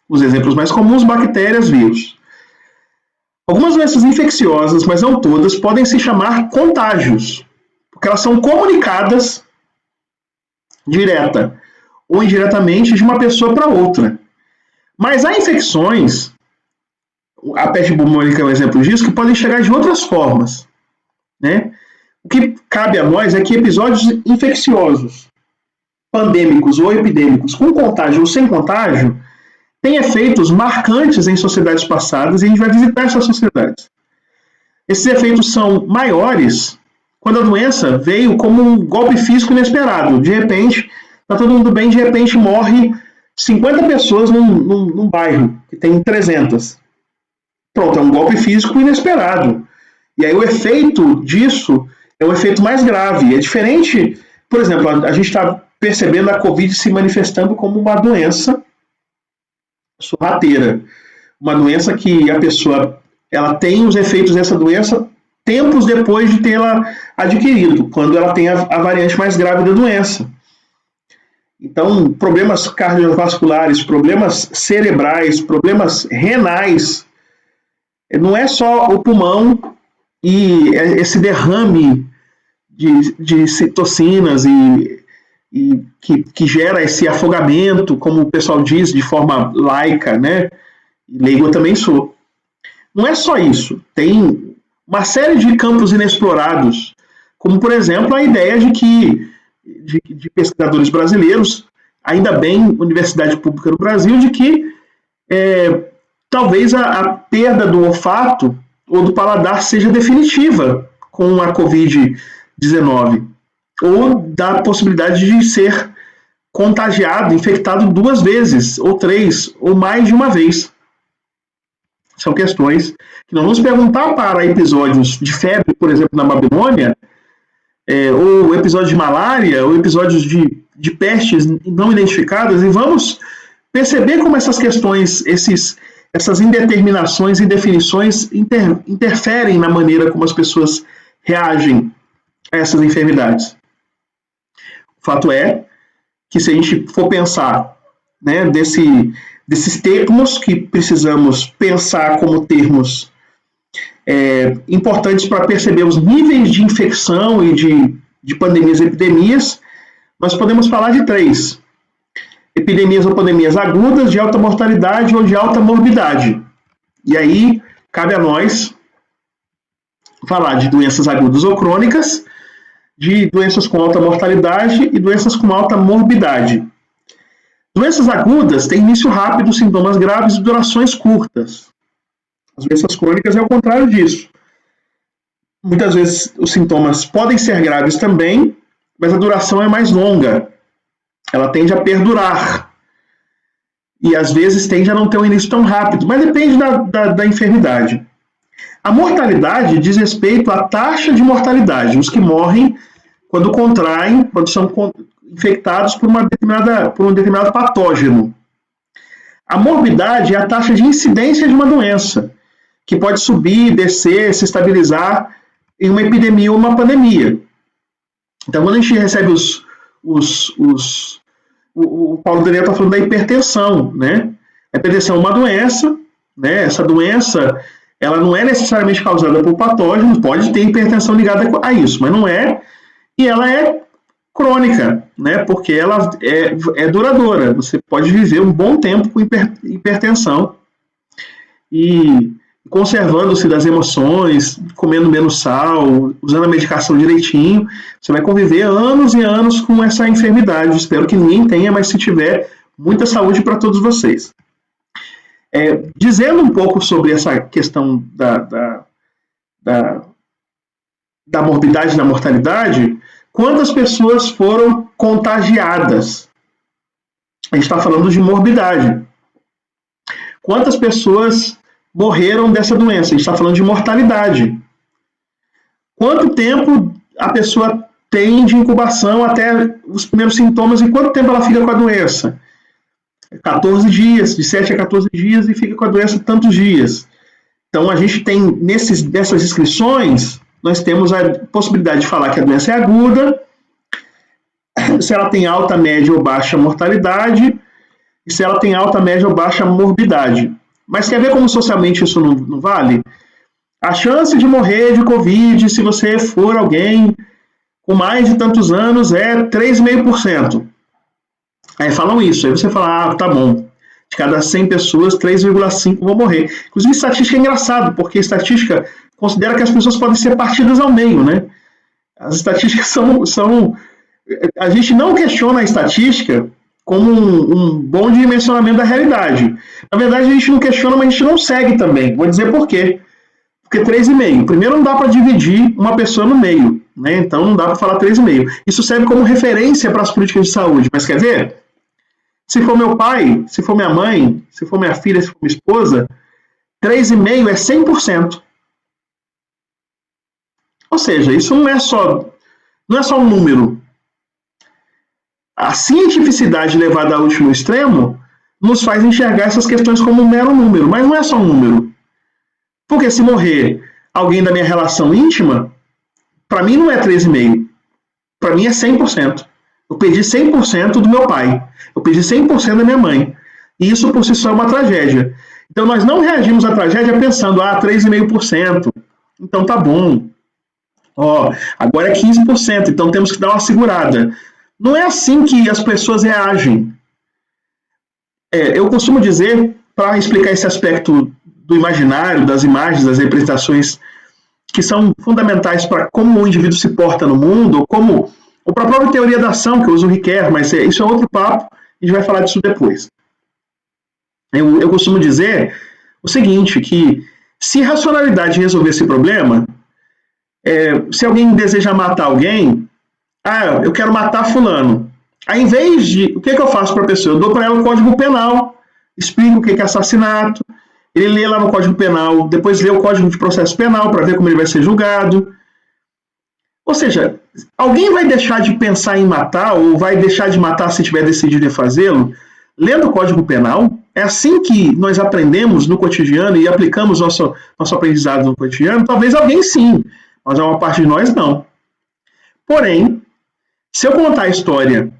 Os exemplos mais comuns, bactérias, vírus. Algumas doenças infecciosas, mas não todas, podem se chamar contágios, porque elas são comunicadas direta ou indiretamente de uma pessoa para outra. Mas há infecções, a peste bubônica é um exemplo disso, que podem chegar de outras formas, né? O que cabe a nós é que episódios infecciosos, pandêmicos ou epidêmicos, com contágio ou sem contágio, têm efeitos marcantes em sociedades passadas e a gente vai visitar essas sociedades. Esses efeitos são maiores quando a doença veio como um golpe físico inesperado. De repente, está todo mundo bem, de repente morre 50 pessoas num bairro que tem 300. Pronto, é um golpe físico inesperado. E aí o efeito disso é o efeito mais grave. É diferente, por exemplo, a gente está percebendo a Covid se manifestando como uma doença sorrateira. Uma doença que a pessoa ela tem os efeitos dessa doença tempos depois de tê-la adquirido, quando ela tem a variante mais grave da doença. Então, problemas cardiovasculares, problemas cerebrais, problemas renais, não é só o pulmão e esse derrame de citocinas e que gera esse afogamento, como o pessoal diz de forma laica, né? Leigo eu também sou. Não é só isso. Tem uma série de campos inexplorados, como, por exemplo, a ideia de que de pesquisadores brasileiros, ainda bem, Universidade Pública do Brasil, de que talvez a perda do olfato ou do paladar seja definitiva com a Covid-19, ou da possibilidade de ser contagiado, infectado 2 vezes, ou 3, ou mais de uma vez. São questões que nós vamos perguntar para episódios de febre, por exemplo, na Babilônia, ou episódios de malária, ou episódios de pestes não identificadas, e vamos perceber como essas questões, essas indeterminações e definições interferem na maneira como as pessoas reagem a essas enfermidades. O fato é que, se a gente for pensar, né, desses termos que precisamos pensar como termos importantes para perceber os níveis de infecção e de pandemias e epidemias, nós podemos falar de 3. Epidemias ou pandemias agudas, de alta mortalidade ou de alta morbidade. E aí, cabe a nós falar de doenças agudas ou crônicas, de doenças com alta mortalidade e doenças com alta morbidade. Doenças agudas têm início rápido, sintomas graves e durações curtas. As doenças crônicas é o contrário disso. Muitas vezes os sintomas podem ser graves também, mas a duração é mais longa. Ela tende a perdurar. E às vezes tende a não ter um início tão rápido, mas depende da enfermidade. A mortalidade diz respeito à taxa de mortalidade, os que morrem quando contraem, quando são infectados por um determinado patógeno. A morbidade é a taxa de incidência de uma doença, que pode subir, descer, se estabilizar em uma epidemia ou uma pandemia. Então, quando a gente recebe o Paulo Daniel está falando da hipertensão, né? A hipertensão é uma doença, né? Essa doença, ela não é necessariamente causada por patógenos, pode ter hipertensão ligada a isso, mas não é, e ela é crônica, né? Porque ela é duradoura. Você pode viver um bom tempo com hipertensão e conservando-se das emoções, comendo menos sal, usando a medicação direitinho, você vai conviver anos e anos com essa enfermidade. Espero que ninguém tenha, mas se tiver, muita saúde para todos vocês. Dizendo um pouco sobre essa questão da morbidade e da mortalidade, quantas pessoas foram contagiadas? A gente está falando de morbidade. Quantas pessoas morreram dessa doença? A gente está falando de mortalidade. Quanto tempo a pessoa tem de incubação até os primeiros sintomas e quanto tempo ela fica com a doença. 14 dias, de 7 a 14 dias e fica com a doença tantos dias. Então a gente tem, nessas inscrições, nós temos a possibilidade de falar que a doença é aguda, se ela tem alta, média ou baixa mortalidade, e se ela tem alta, média ou baixa morbidade. Mas quer ver como socialmente isso não vale? A chance de morrer de Covid, se você for alguém com mais de tantos anos, é 3,5%. Aí falam isso, aí você fala, tá bom, de cada 100 pessoas, 3,5 vão morrer. Inclusive, estatística é engraçado, porque a estatística considera que as pessoas podem ser partidas ao meio, né? As estatísticas são... A gente não questiona a estatística como um bom dimensionamento da realidade. Na verdade, a gente não questiona, mas a gente não segue também. Vou dizer por quê. Porque 3,5. Primeiro, não dá para dividir uma pessoa no meio, né? Então, não dá para falar 3,5. Isso serve como referência para as políticas de saúde. Mas quer ver? Se for meu pai, se for minha mãe, se for minha filha, se for minha esposa, 3,5 é 100%. Ou seja, isso não é só um número. A cientificidade levada ao último extremo nos faz enxergar essas questões como um mero número, mas não é só um número. Porque se morrer alguém da minha relação íntima, para mim não é 3,5. Para mim é 100%. Eu perdi 100% do meu pai. Eu perdi 100% da minha mãe. E isso por si só é uma tragédia. Então nós não reagimos à tragédia pensando, 3,5%. Então tá bom. Agora é 15%, então temos que dar uma segurada. Não é assim que as pessoas reagem. Eu costumo dizer, para explicar esse aspecto do imaginário, das imagens, das representações, que são fundamentais para como o indivíduo se porta no mundo, ou para a própria teoria da ação, que eu uso o Ricoeur, mas isso é outro papo, a gente vai falar disso depois. Eu costumo dizer o seguinte, que se racionalidade resolver esse problema, se alguém deseja matar alguém, eu quero matar fulano. Aí, em vez de... O que eu faço para a pessoa? Eu dou para ela o Código Penal, explico o que é assassinato, ele lê lá no Código Penal, depois lê o Código de Processo Penal para ver como ele vai ser julgado. Ou seja, alguém vai deixar de pensar em matar ou vai deixar de matar se tiver decidido em fazê-lo lendo o Código Penal? É assim que nós aprendemos no cotidiano e aplicamos nosso aprendizado no cotidiano? Talvez alguém sim, mas uma parte de nós não. Porém, se eu contar a história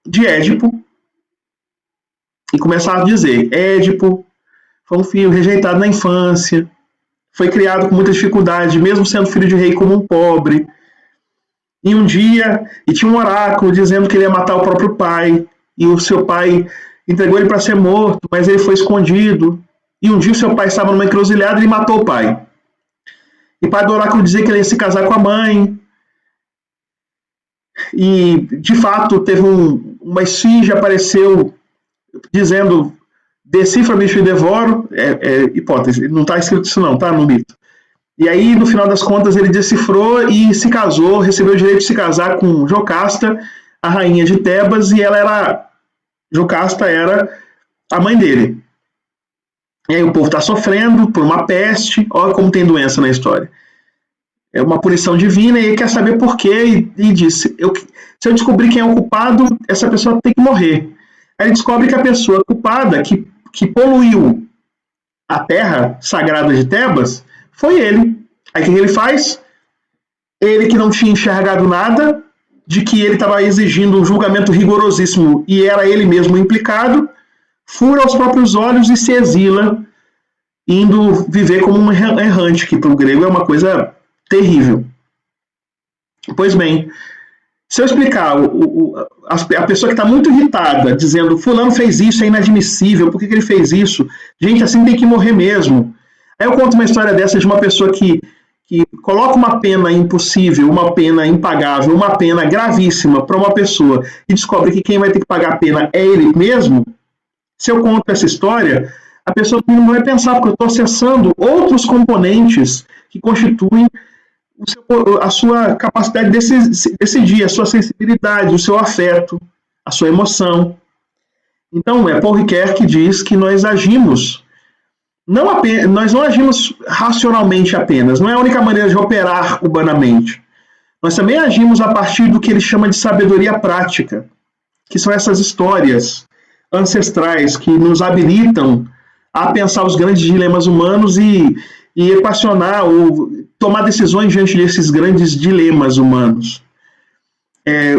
de Édipo e começar a dizer, Édipo foi um filho rejeitado na infância, foi criado com muita dificuldade, mesmo sendo filho de rei como um pobre, e um dia, tinha um oráculo dizendo que ele ia matar o próprio pai, e o seu pai entregou ele para ser morto, mas ele foi escondido, e um dia o seu pai estava numa encruzilhada e ele matou o pai. E o pai do oráculo dizia que ele ia se casar com a mãe, e de fato teve uma esfinge apareceu dizendo decifra-me e devoro, hipótese, não está escrito isso não, tá no mito. E aí no final das contas ele decifrou e se casou, recebeu o direito de se casar com Jocasta, a rainha de Tebas, e Jocasta era a mãe dele. E aí o povo está sofrendo por uma peste, olha como tem doença na história. É uma punição divina e ele quer saber por quê e disse, se eu descobrir quem é o culpado, essa pessoa tem que morrer. Aí ele descobre que a pessoa culpada, que poluiu a terra sagrada de Tebas, foi ele. Aí o que ele faz? Ele que não tinha enxergado nada, de que ele estava exigindo um julgamento rigorosíssimo e era ele mesmo implicado, fura os próprios olhos e se exila, indo viver como um errante, que para o grego é uma coisa terrível. Pois bem, se eu explicar a pessoa que está muito irritada, dizendo fulano fez isso, é inadmissível, por que ele fez isso? Gente, assim tem que morrer mesmo. Aí eu conto uma história dessa de uma pessoa que coloca uma pena impossível, uma pena impagável, uma pena gravíssima para uma pessoa e descobre que quem vai ter que pagar a pena é ele mesmo. Se eu conto essa história, a pessoa não vai pensar, porque eu estou acessando outros componentes que constituem a sua capacidade de decidir, a sua sensibilidade, o seu afeto, a sua emoção. Então, é Paul Ricoeur que diz que nós agimos, nós não agimos racionalmente apenas, não é a única maneira de operar humanamente. nós também agimos a partir do que ele chama de sabedoria prática, que são essas histórias ancestrais que nos habilitam a pensar os grandes dilemas humanos e equacionar ou tomar decisões diante desses grandes dilemas humanos.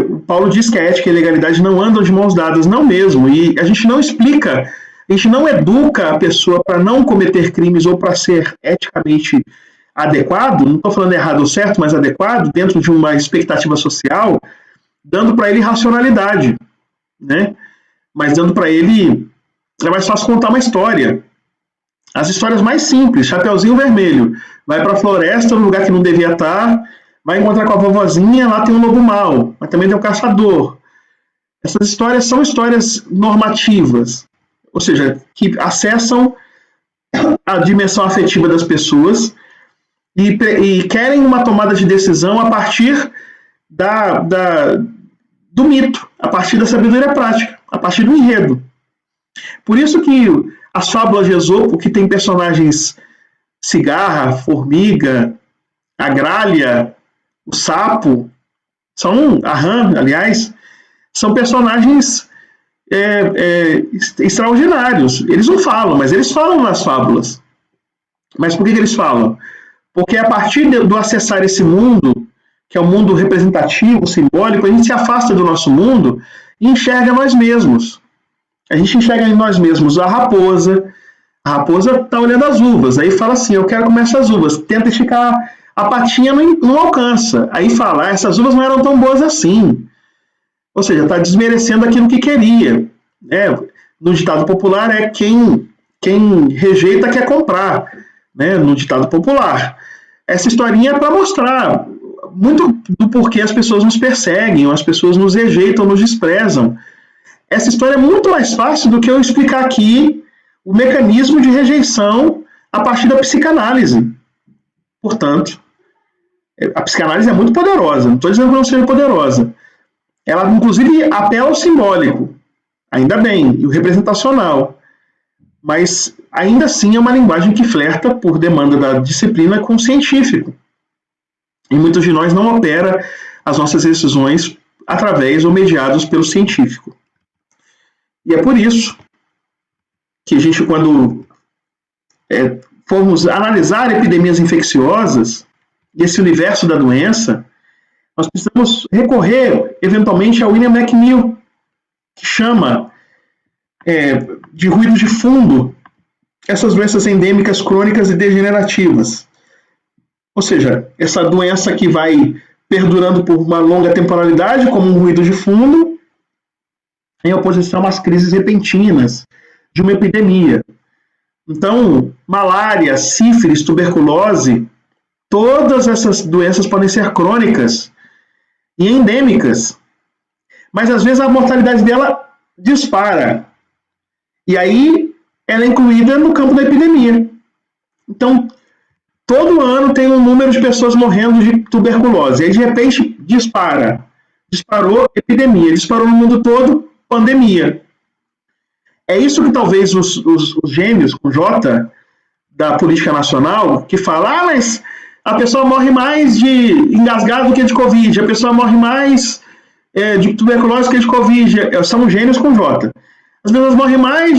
O Paulo diz que a ética e a legalidade não andam de mãos dadas, não mesmo, e a gente não explica, a gente não educa a pessoa para não cometer crimes ou para ser eticamente adequado, não estou falando errado ou certo, mas adequado, dentro de uma expectativa social, dando para ele racionalidade, né? Mas dando para ele, é mais fácil contar uma história. As histórias mais simples, Chapeuzinho Vermelho, vai para a floresta, no lugar que não devia estar, vai encontrar com a vovozinha, lá tem um lobo mau, mas também tem um caçador. Essas histórias são histórias normativas, ou seja, que acessam a dimensão afetiva das pessoas e querem uma tomada de decisão a partir do mito, a partir da sabedoria prática, a partir do enredo. Por isso que as fábulas de Esopo, que tem personagens cigarra, formiga, a gralha, o sapo, a rã, aliás, são personagens extraordinários. Eles não falam, mas eles falam nas fábulas. Mas por que eles falam? Porque a partir do acessar esse mundo, que é o mundo representativo, simbólico, a gente se afasta do nosso mundo e enxerga nós mesmos. A gente enxerga em nós mesmos a raposa está olhando as uvas, aí fala assim, eu quero comer essas uvas, tenta esticar a patinha, não alcança, aí fala, essas uvas não eram tão boas assim, ou seja, está desmerecendo aquilo que queria, né? No ditado popular é quem rejeita quer comprar, né? No ditado popular. Essa historinha é para mostrar muito do porquê as pessoas nos perseguem, as pessoas nos rejeitam, nos desprezam. Essa história é muito mais fácil do que eu explicar aqui o mecanismo de rejeição a partir da psicanálise. Portanto, a psicanálise é muito poderosa, não estou dizendo que não seja poderosa. Ela, inclusive, apela ao simbólico, ainda bem, e o representacional. Mas, ainda assim, é uma linguagem que flerta, por demanda da disciplina, com o científico. E muitos de nós não opera as nossas decisões através ou mediados pelo científico. E é por isso que a gente, quando formos analisar epidemias infecciosas, esse universo da doença, nós precisamos recorrer, eventualmente, ao William McNeill, que chama de ruído de fundo essas doenças endêmicas crônicas e degenerativas. Ou seja, essa doença que vai perdurando por uma longa temporalidade, como um ruído de fundo, em oposição às crises repentinas de uma epidemia. Então, malária, sífilis, tuberculose, todas essas doenças podem ser crônicas e endêmicas, mas às vezes a mortalidade dela dispara. E aí ela é incluída no campo da epidemia. Então, todo ano tem um número de pessoas morrendo de tuberculose. E aí, de repente, disparou epidemia, disparou no mundo todo, pandemia. É isso que talvez os gênios, com J, da política nacional, que falam, mas a pessoa morre mais de engasgado do que de Covid, a pessoa morre mais de tuberculose do que de Covid, são gênios com J. As pessoas morrem mais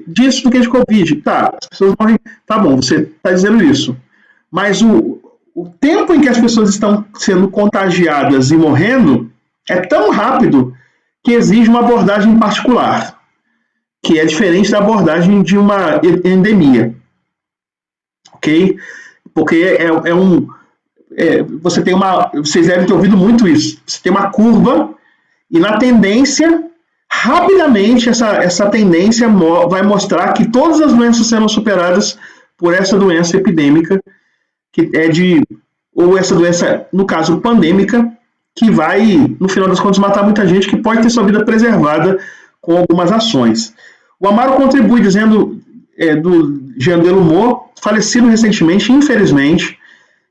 disso do que de Covid. Tá, as pessoas morrem... Tá bom, você está dizendo isso. Mas o tempo em que as pessoas estão sendo contagiadas e morrendo é tão rápido que exige uma abordagem particular, que é diferente da abordagem de uma endemia. Ok? Porque vocês devem ter ouvido muito isso. Você tem uma curva e na tendência, rapidamente, essa tendência vai mostrar que todas as doenças serão superadas por essa doença epidêmica, que ou essa doença, no caso, pandêmica, que vai, no final das contas, matar muita gente que pode ter sua vida preservada com algumas ações. O Amaro contribui dizendo do Jean Delumeau, falecido recentemente, infelizmente,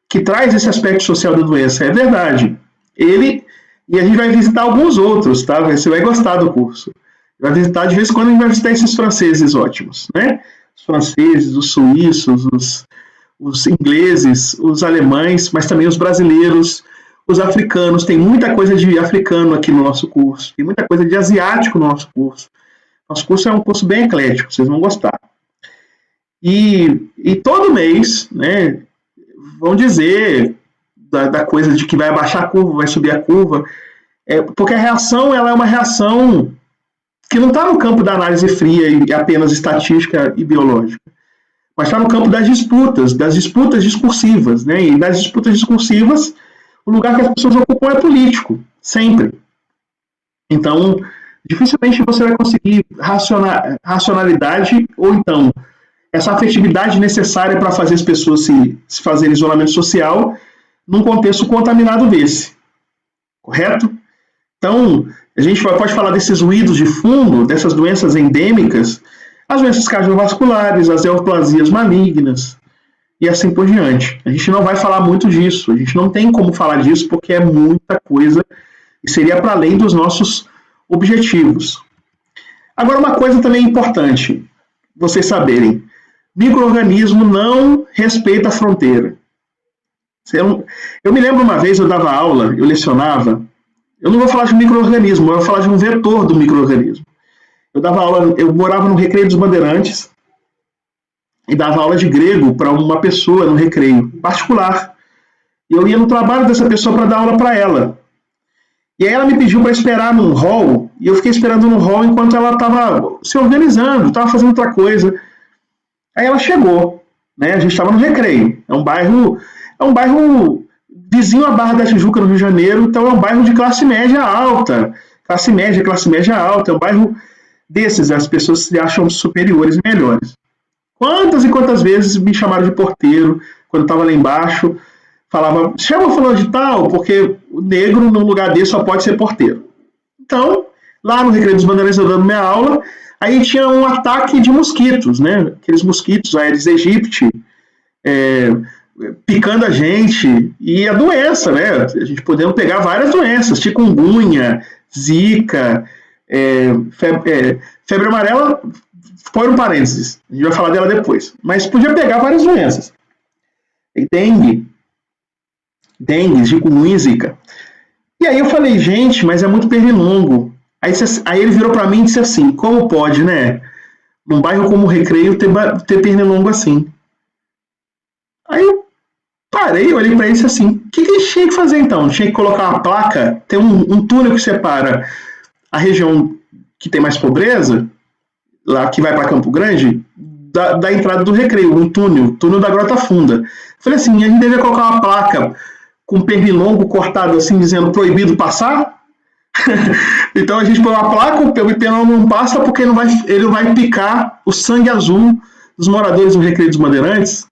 que traz esse aspecto social da doença. É verdade. E a gente vai visitar alguns outros, tá? Você vai gostar do curso. Vai visitar, de vez em quando, a gente vai visitar esses franceses ótimos, né? Os franceses, os suíços, os ingleses, os alemães, mas também os brasileiros, os africanos, tem muita coisa de africano aqui no nosso curso, tem muita coisa de asiático no nosso curso. Nosso curso é um curso bem eclético, vocês vão gostar. E todo mês, né, vão dizer da coisa de que vai abaixar a curva, vai subir a curva, porque a reação ela é uma reação que não está no campo da análise fria e apenas estatística e biológica, mas está no campo das disputas discursivas, né? E nas disputas discursivas, o lugar que as pessoas ocupam é político, sempre. Então, dificilmente você vai conseguir racionalidade ou então essa afetividade necessária para fazer as pessoas se fazerem isolamento social num contexto contaminado desse. Correto? Então, a gente pode falar desses ruídos de fundo, dessas doenças endêmicas, as doenças cardiovasculares, as neoplasias malignas e assim por diante. A gente não vai falar muito disso, a gente não tem como falar disso porque é muita coisa e seria para além dos nossos objetivos. Agora, uma coisa também importante vocês saberem: micro-organismo não respeita a fronteira. Eu me lembro uma vez, eu dava aula, eu lecionava, eu não vou falar de micro-organismo, eu vou falar de um vetor do micro-organismo. Eu dava aula, eu morava no Recreio dos Bandeirantes e dava aula de grego para uma pessoa no recreio particular. E eu ia no trabalho dessa pessoa para dar aula para ela. E aí ela me pediu para esperar num hall, e eu fiquei esperando no hall enquanto ela estava se organizando, estava fazendo outra coisa. Aí ela chegou, né? A gente estava no Recreio. É um bairro vizinho à Barra da Tijuca, no Rio de Janeiro, então é um bairro de classe média alta. Classe média alta, é um bairro desses, as pessoas se acham superiores e melhores. Quantas e quantas vezes me chamaram de porteiro, quando estava lá embaixo, falava, chama fulano de tal, porque o negro, num lugar desse, só pode ser porteiro. Então, lá no Recreio dos Bandeirantes, eu dando minha aula, aí tinha um ataque de mosquitos, né? Aqueles mosquitos Aedes aegypti, picando a gente, e a doença, né? A gente podendo pegar várias doenças, chikungunya, zika, febre amarela, põe um parênteses, a gente vai falar dela depois, mas podia pegar várias doenças. Dengue, chikungunya, zika. E aí eu falei, gente, mas é muito pernilongo. Aí ele virou para mim e disse assim, como pode, né? Num bairro como o Recreio ter pernilongo assim. Aí eu parei, olhei para ele e disse assim, o que a gente tinha que fazer então? Tinha que colocar uma placa, tem um túnel que separa a região que tem mais pobreza, lá que vai para Campo Grande, da entrada do Recreio, um túnel da Grota Funda. Falei assim, a gente deveria colocar uma placa com pernilongo cortado assim, dizendo proibido passar? Então a gente põe uma placa, o pernilongo não passa porque ele vai picar o sangue azul dos moradores do Recreio dos Bandeirantes.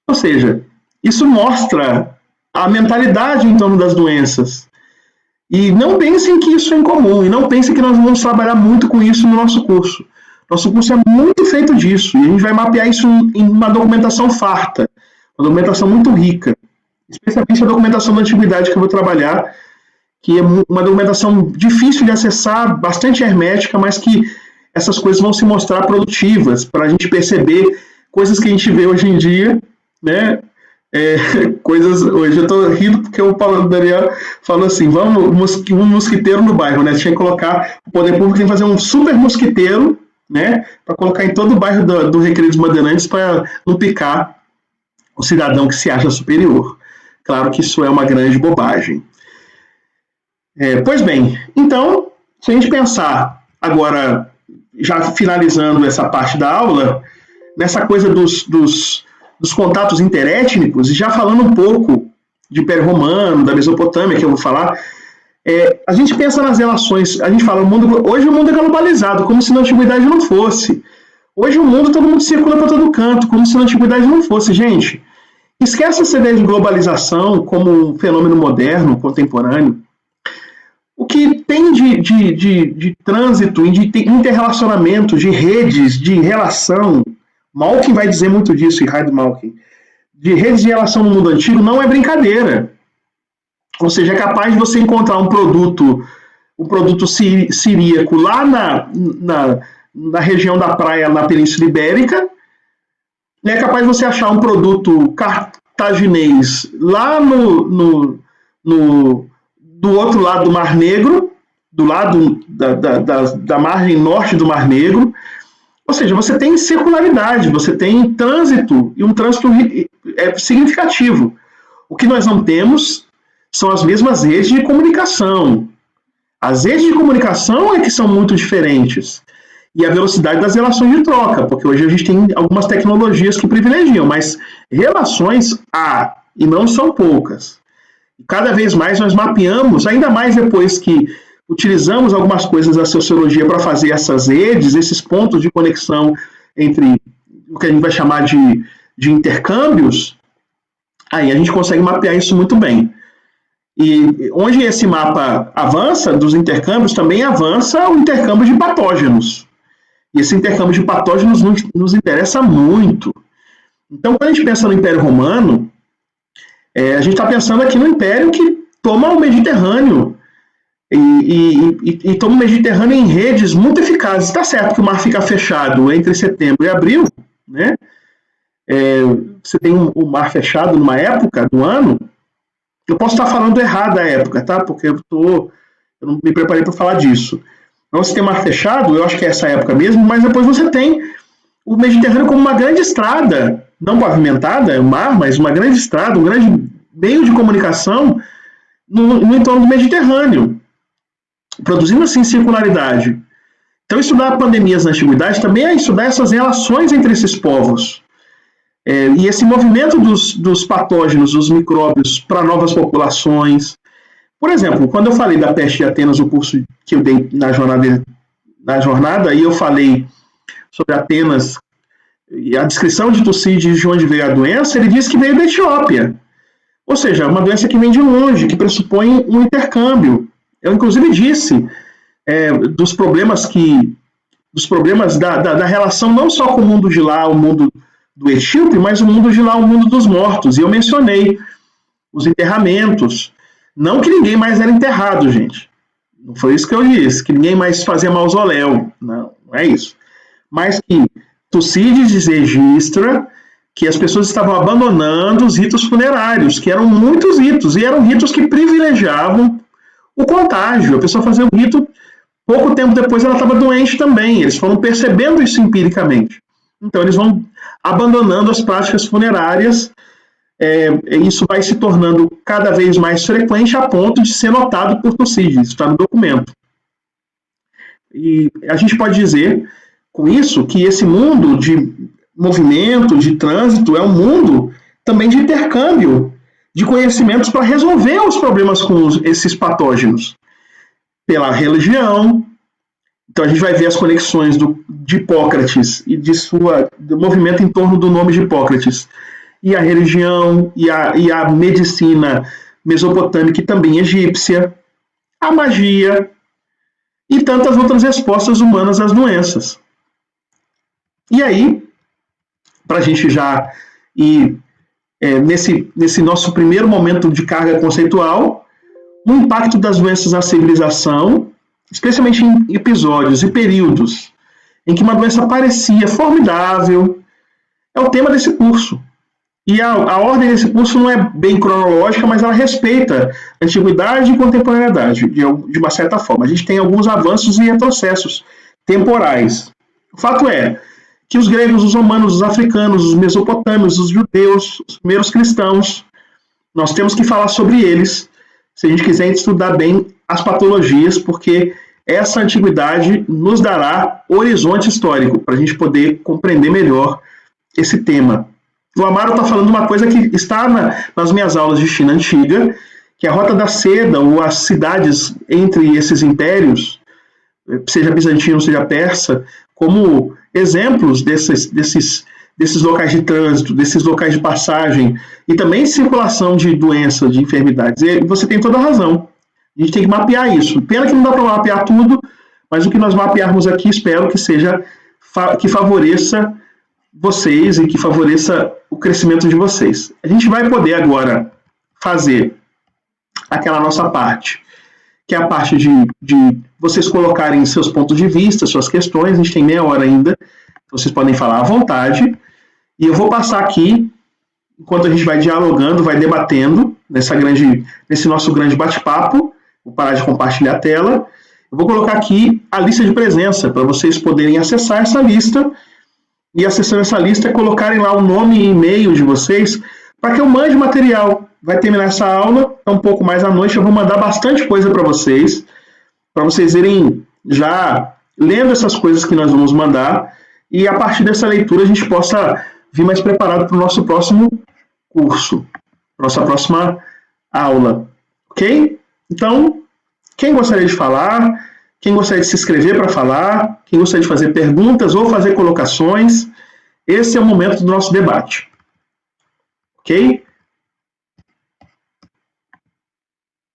Ou seja, isso mostra a mentalidade em torno das doenças. E não pensem que isso é incomum, e não pensem que nós vamos trabalhar muito com isso no nosso curso. Nosso curso é muito feito disso, e a gente vai mapear isso em uma documentação farta, uma documentação muito rica, especialmente a documentação da antiguidade que eu vou trabalhar, que é uma documentação difícil de acessar, bastante hermética, mas que essas coisas vão se mostrar produtivas, para a gente perceber coisas que a gente vê hoje em dia, né? Hoje eu estou rindo porque o Paulo Daniel falou assim, vamos um mosquiteiro no bairro, né? Tinha que colocar, o poder público tem que fazer um super mosquiteiro, né? Para colocar em todo o bairro do Recreio dos Bandeirantes para não picar o cidadão que se acha superior. Claro que isso é uma grande bobagem. Pois bem, então, se a gente pensar agora, já finalizando essa parte da aula, nessa coisa dos contatos interétnicos, e já falando um pouco de Império Romano, da Mesopotâmia, que eu vou falar, a gente pensa nas relações, a gente fala, hoje o mundo é globalizado, como se na antiguidade não fosse. Hoje o mundo, todo mundo circula para todo canto, como se na antiguidade não fosse. Gente, esquece essa ideia de globalização como um fenômeno moderno, contemporâneo. O que tem de trânsito, de interrelacionamento, de redes, de relação, Malkin vai dizer muito disso, Reinhard Malkin, de redes de relação no mundo antigo não é brincadeira. Ou seja, é capaz de você encontrar um produto siríaco lá na região da praia, na Península Ibérica, é capaz de você achar um produto cartaginês lá no do outro lado do Mar Negro, do lado da margem norte do Mar Negro. Ou seja, você tem circularidade, você tem trânsito, e um trânsito significativo. O que nós não temos são as mesmas redes de comunicação. As redes de comunicação é que são muito diferentes. E a velocidade das relações de troca, porque hoje a gente tem algumas tecnologias que privilegiam, mas relações há, e não são poucas. Cada vez mais nós mapeamos, ainda mais depois que utilizamos algumas coisas da sociologia para fazer essas redes, esses pontos de conexão entre o que a gente vai chamar de intercâmbios, aí a gente consegue mapear isso muito bem. E onde esse mapa avança, dos intercâmbios, também avança o intercâmbio de patógenos. E esse intercâmbio de patógenos nos interessa muito. Então, quando a gente pensa no Império Romano, a gente está pensando aqui no Império que toma o Mediterrâneo, e toma o Mediterrâneo em redes muito eficazes. Está certo que o mar fica fechado entre setembro e abril, né? Você tem o mar fechado numa época do ano. Eu posso estar falando errado da época, tá? Porque eu não me preparei para falar disso. Então, você tem o mar fechado, eu acho que é essa época mesmo, mas depois você tem o Mediterrâneo como uma grande estrada, não pavimentada, é o mar, mas uma grande estrada, um grande meio de comunicação no entorno do Mediterrâneo, produzindo assim circularidade. Então, estudar pandemias na antiguidade também é estudar essas relações entre esses povos. E esse movimento dos patógenos, dos micróbios para novas populações. Por exemplo, quando eu falei da peste de Atenas, o curso que eu dei na jornada, e eu falei sobre Atenas, e a descrição de Tucídides de onde veio a doença, ele disse que veio da Etiópia. Ou seja, uma doença que vem de longe, que pressupõe um intercâmbio. Eu, inclusive, disse dos problemas da relação não só com o mundo de lá, o mundo do Etíope, mas o mundo de lá, o mundo dos mortos. E eu mencionei os enterramentos. Não que ninguém mais era enterrado, gente. Não foi isso que eu disse, que ninguém mais fazia mausoléu. Não é isso. Mas que Tucídides registra que as pessoas estavam abandonando os ritos funerários, que eram muitos ritos, e eram ritos que privilegiavam o contágio. A pessoa fazia o rito, pouco tempo depois ela estava doente também. Eles foram percebendo isso empiricamente. Então, eles vão abandonando as práticas funerárias, isso vai se tornando cada vez mais frequente a ponto de ser notado por Tucídides, está no documento. E a gente pode dizer, com isso, que esse mundo de movimento, de trânsito, é um mundo também de intercâmbio de conhecimentos para resolver os problemas com esses patógenos. Pela religião. Então a gente vai ver as conexões de Hipócrates e do movimento em torno do nome de Hipócrates, e a religião, e a medicina mesopotâmica e também egípcia, a magia e tantas outras respostas humanas às doenças. E aí, para a gente já ir nesse nosso primeiro momento de carga conceitual, o impacto das doenças na civilização, especialmente em episódios e períodos em que uma doença parecia formidável, é o tema desse curso. E a ordem desse curso não é bem cronológica, mas ela respeita antiguidade e contemporaneidade, de uma certa forma. A gente tem alguns avanços e retrocessos temporais. O fato é que os gregos, os romanos, os africanos, os mesopotâmios, os judeus, os primeiros cristãos, nós temos que falar sobre eles se a gente quiser estudar bem as patologias, porque essa antiguidade nos dará horizonte histórico para a gente poder compreender melhor esse tema. O Amaro está falando uma coisa que está nas minhas aulas de China Antiga, que é a Rota da Seda, ou as cidades entre esses impérios, seja bizantino, seja persa, como exemplos desses locais de trânsito, desses locais de passagem, e também circulação de doenças, de enfermidades. E você tem toda a razão. A gente tem que mapear isso. Pena que não dá para mapear tudo, mas o que nós mapearmos aqui, espero que favoreça vocês e que favoreça o crescimento de vocês. A gente vai poder agora fazer aquela nossa parte, que é a parte de vocês colocarem seus pontos de vista, suas questões. A gente tem meia hora ainda, vocês podem falar à vontade. E eu vou passar aqui enquanto a gente vai dialogando, vai debatendo nesse nosso grande bate-papo. Vou parar de compartilhar a tela. Eu vou colocar aqui a lista de presença, para vocês poderem acessar essa lista, e acessando essa lista, colocarem lá o nome e e-mail de vocês, para que eu mande material. Vai terminar essa aula, é um pouco mais à noite, eu vou mandar bastante coisa para vocês irem já lendo essas coisas que nós vamos mandar, e a partir dessa leitura a gente possa vir mais preparado para o nosso próximo curso, nossa próxima aula, ok? Então, quem gostaria de falar, quem gostaria de se inscrever para falar, quem gostaria de fazer perguntas ou fazer colocações, esse é o momento do nosso debate, ok?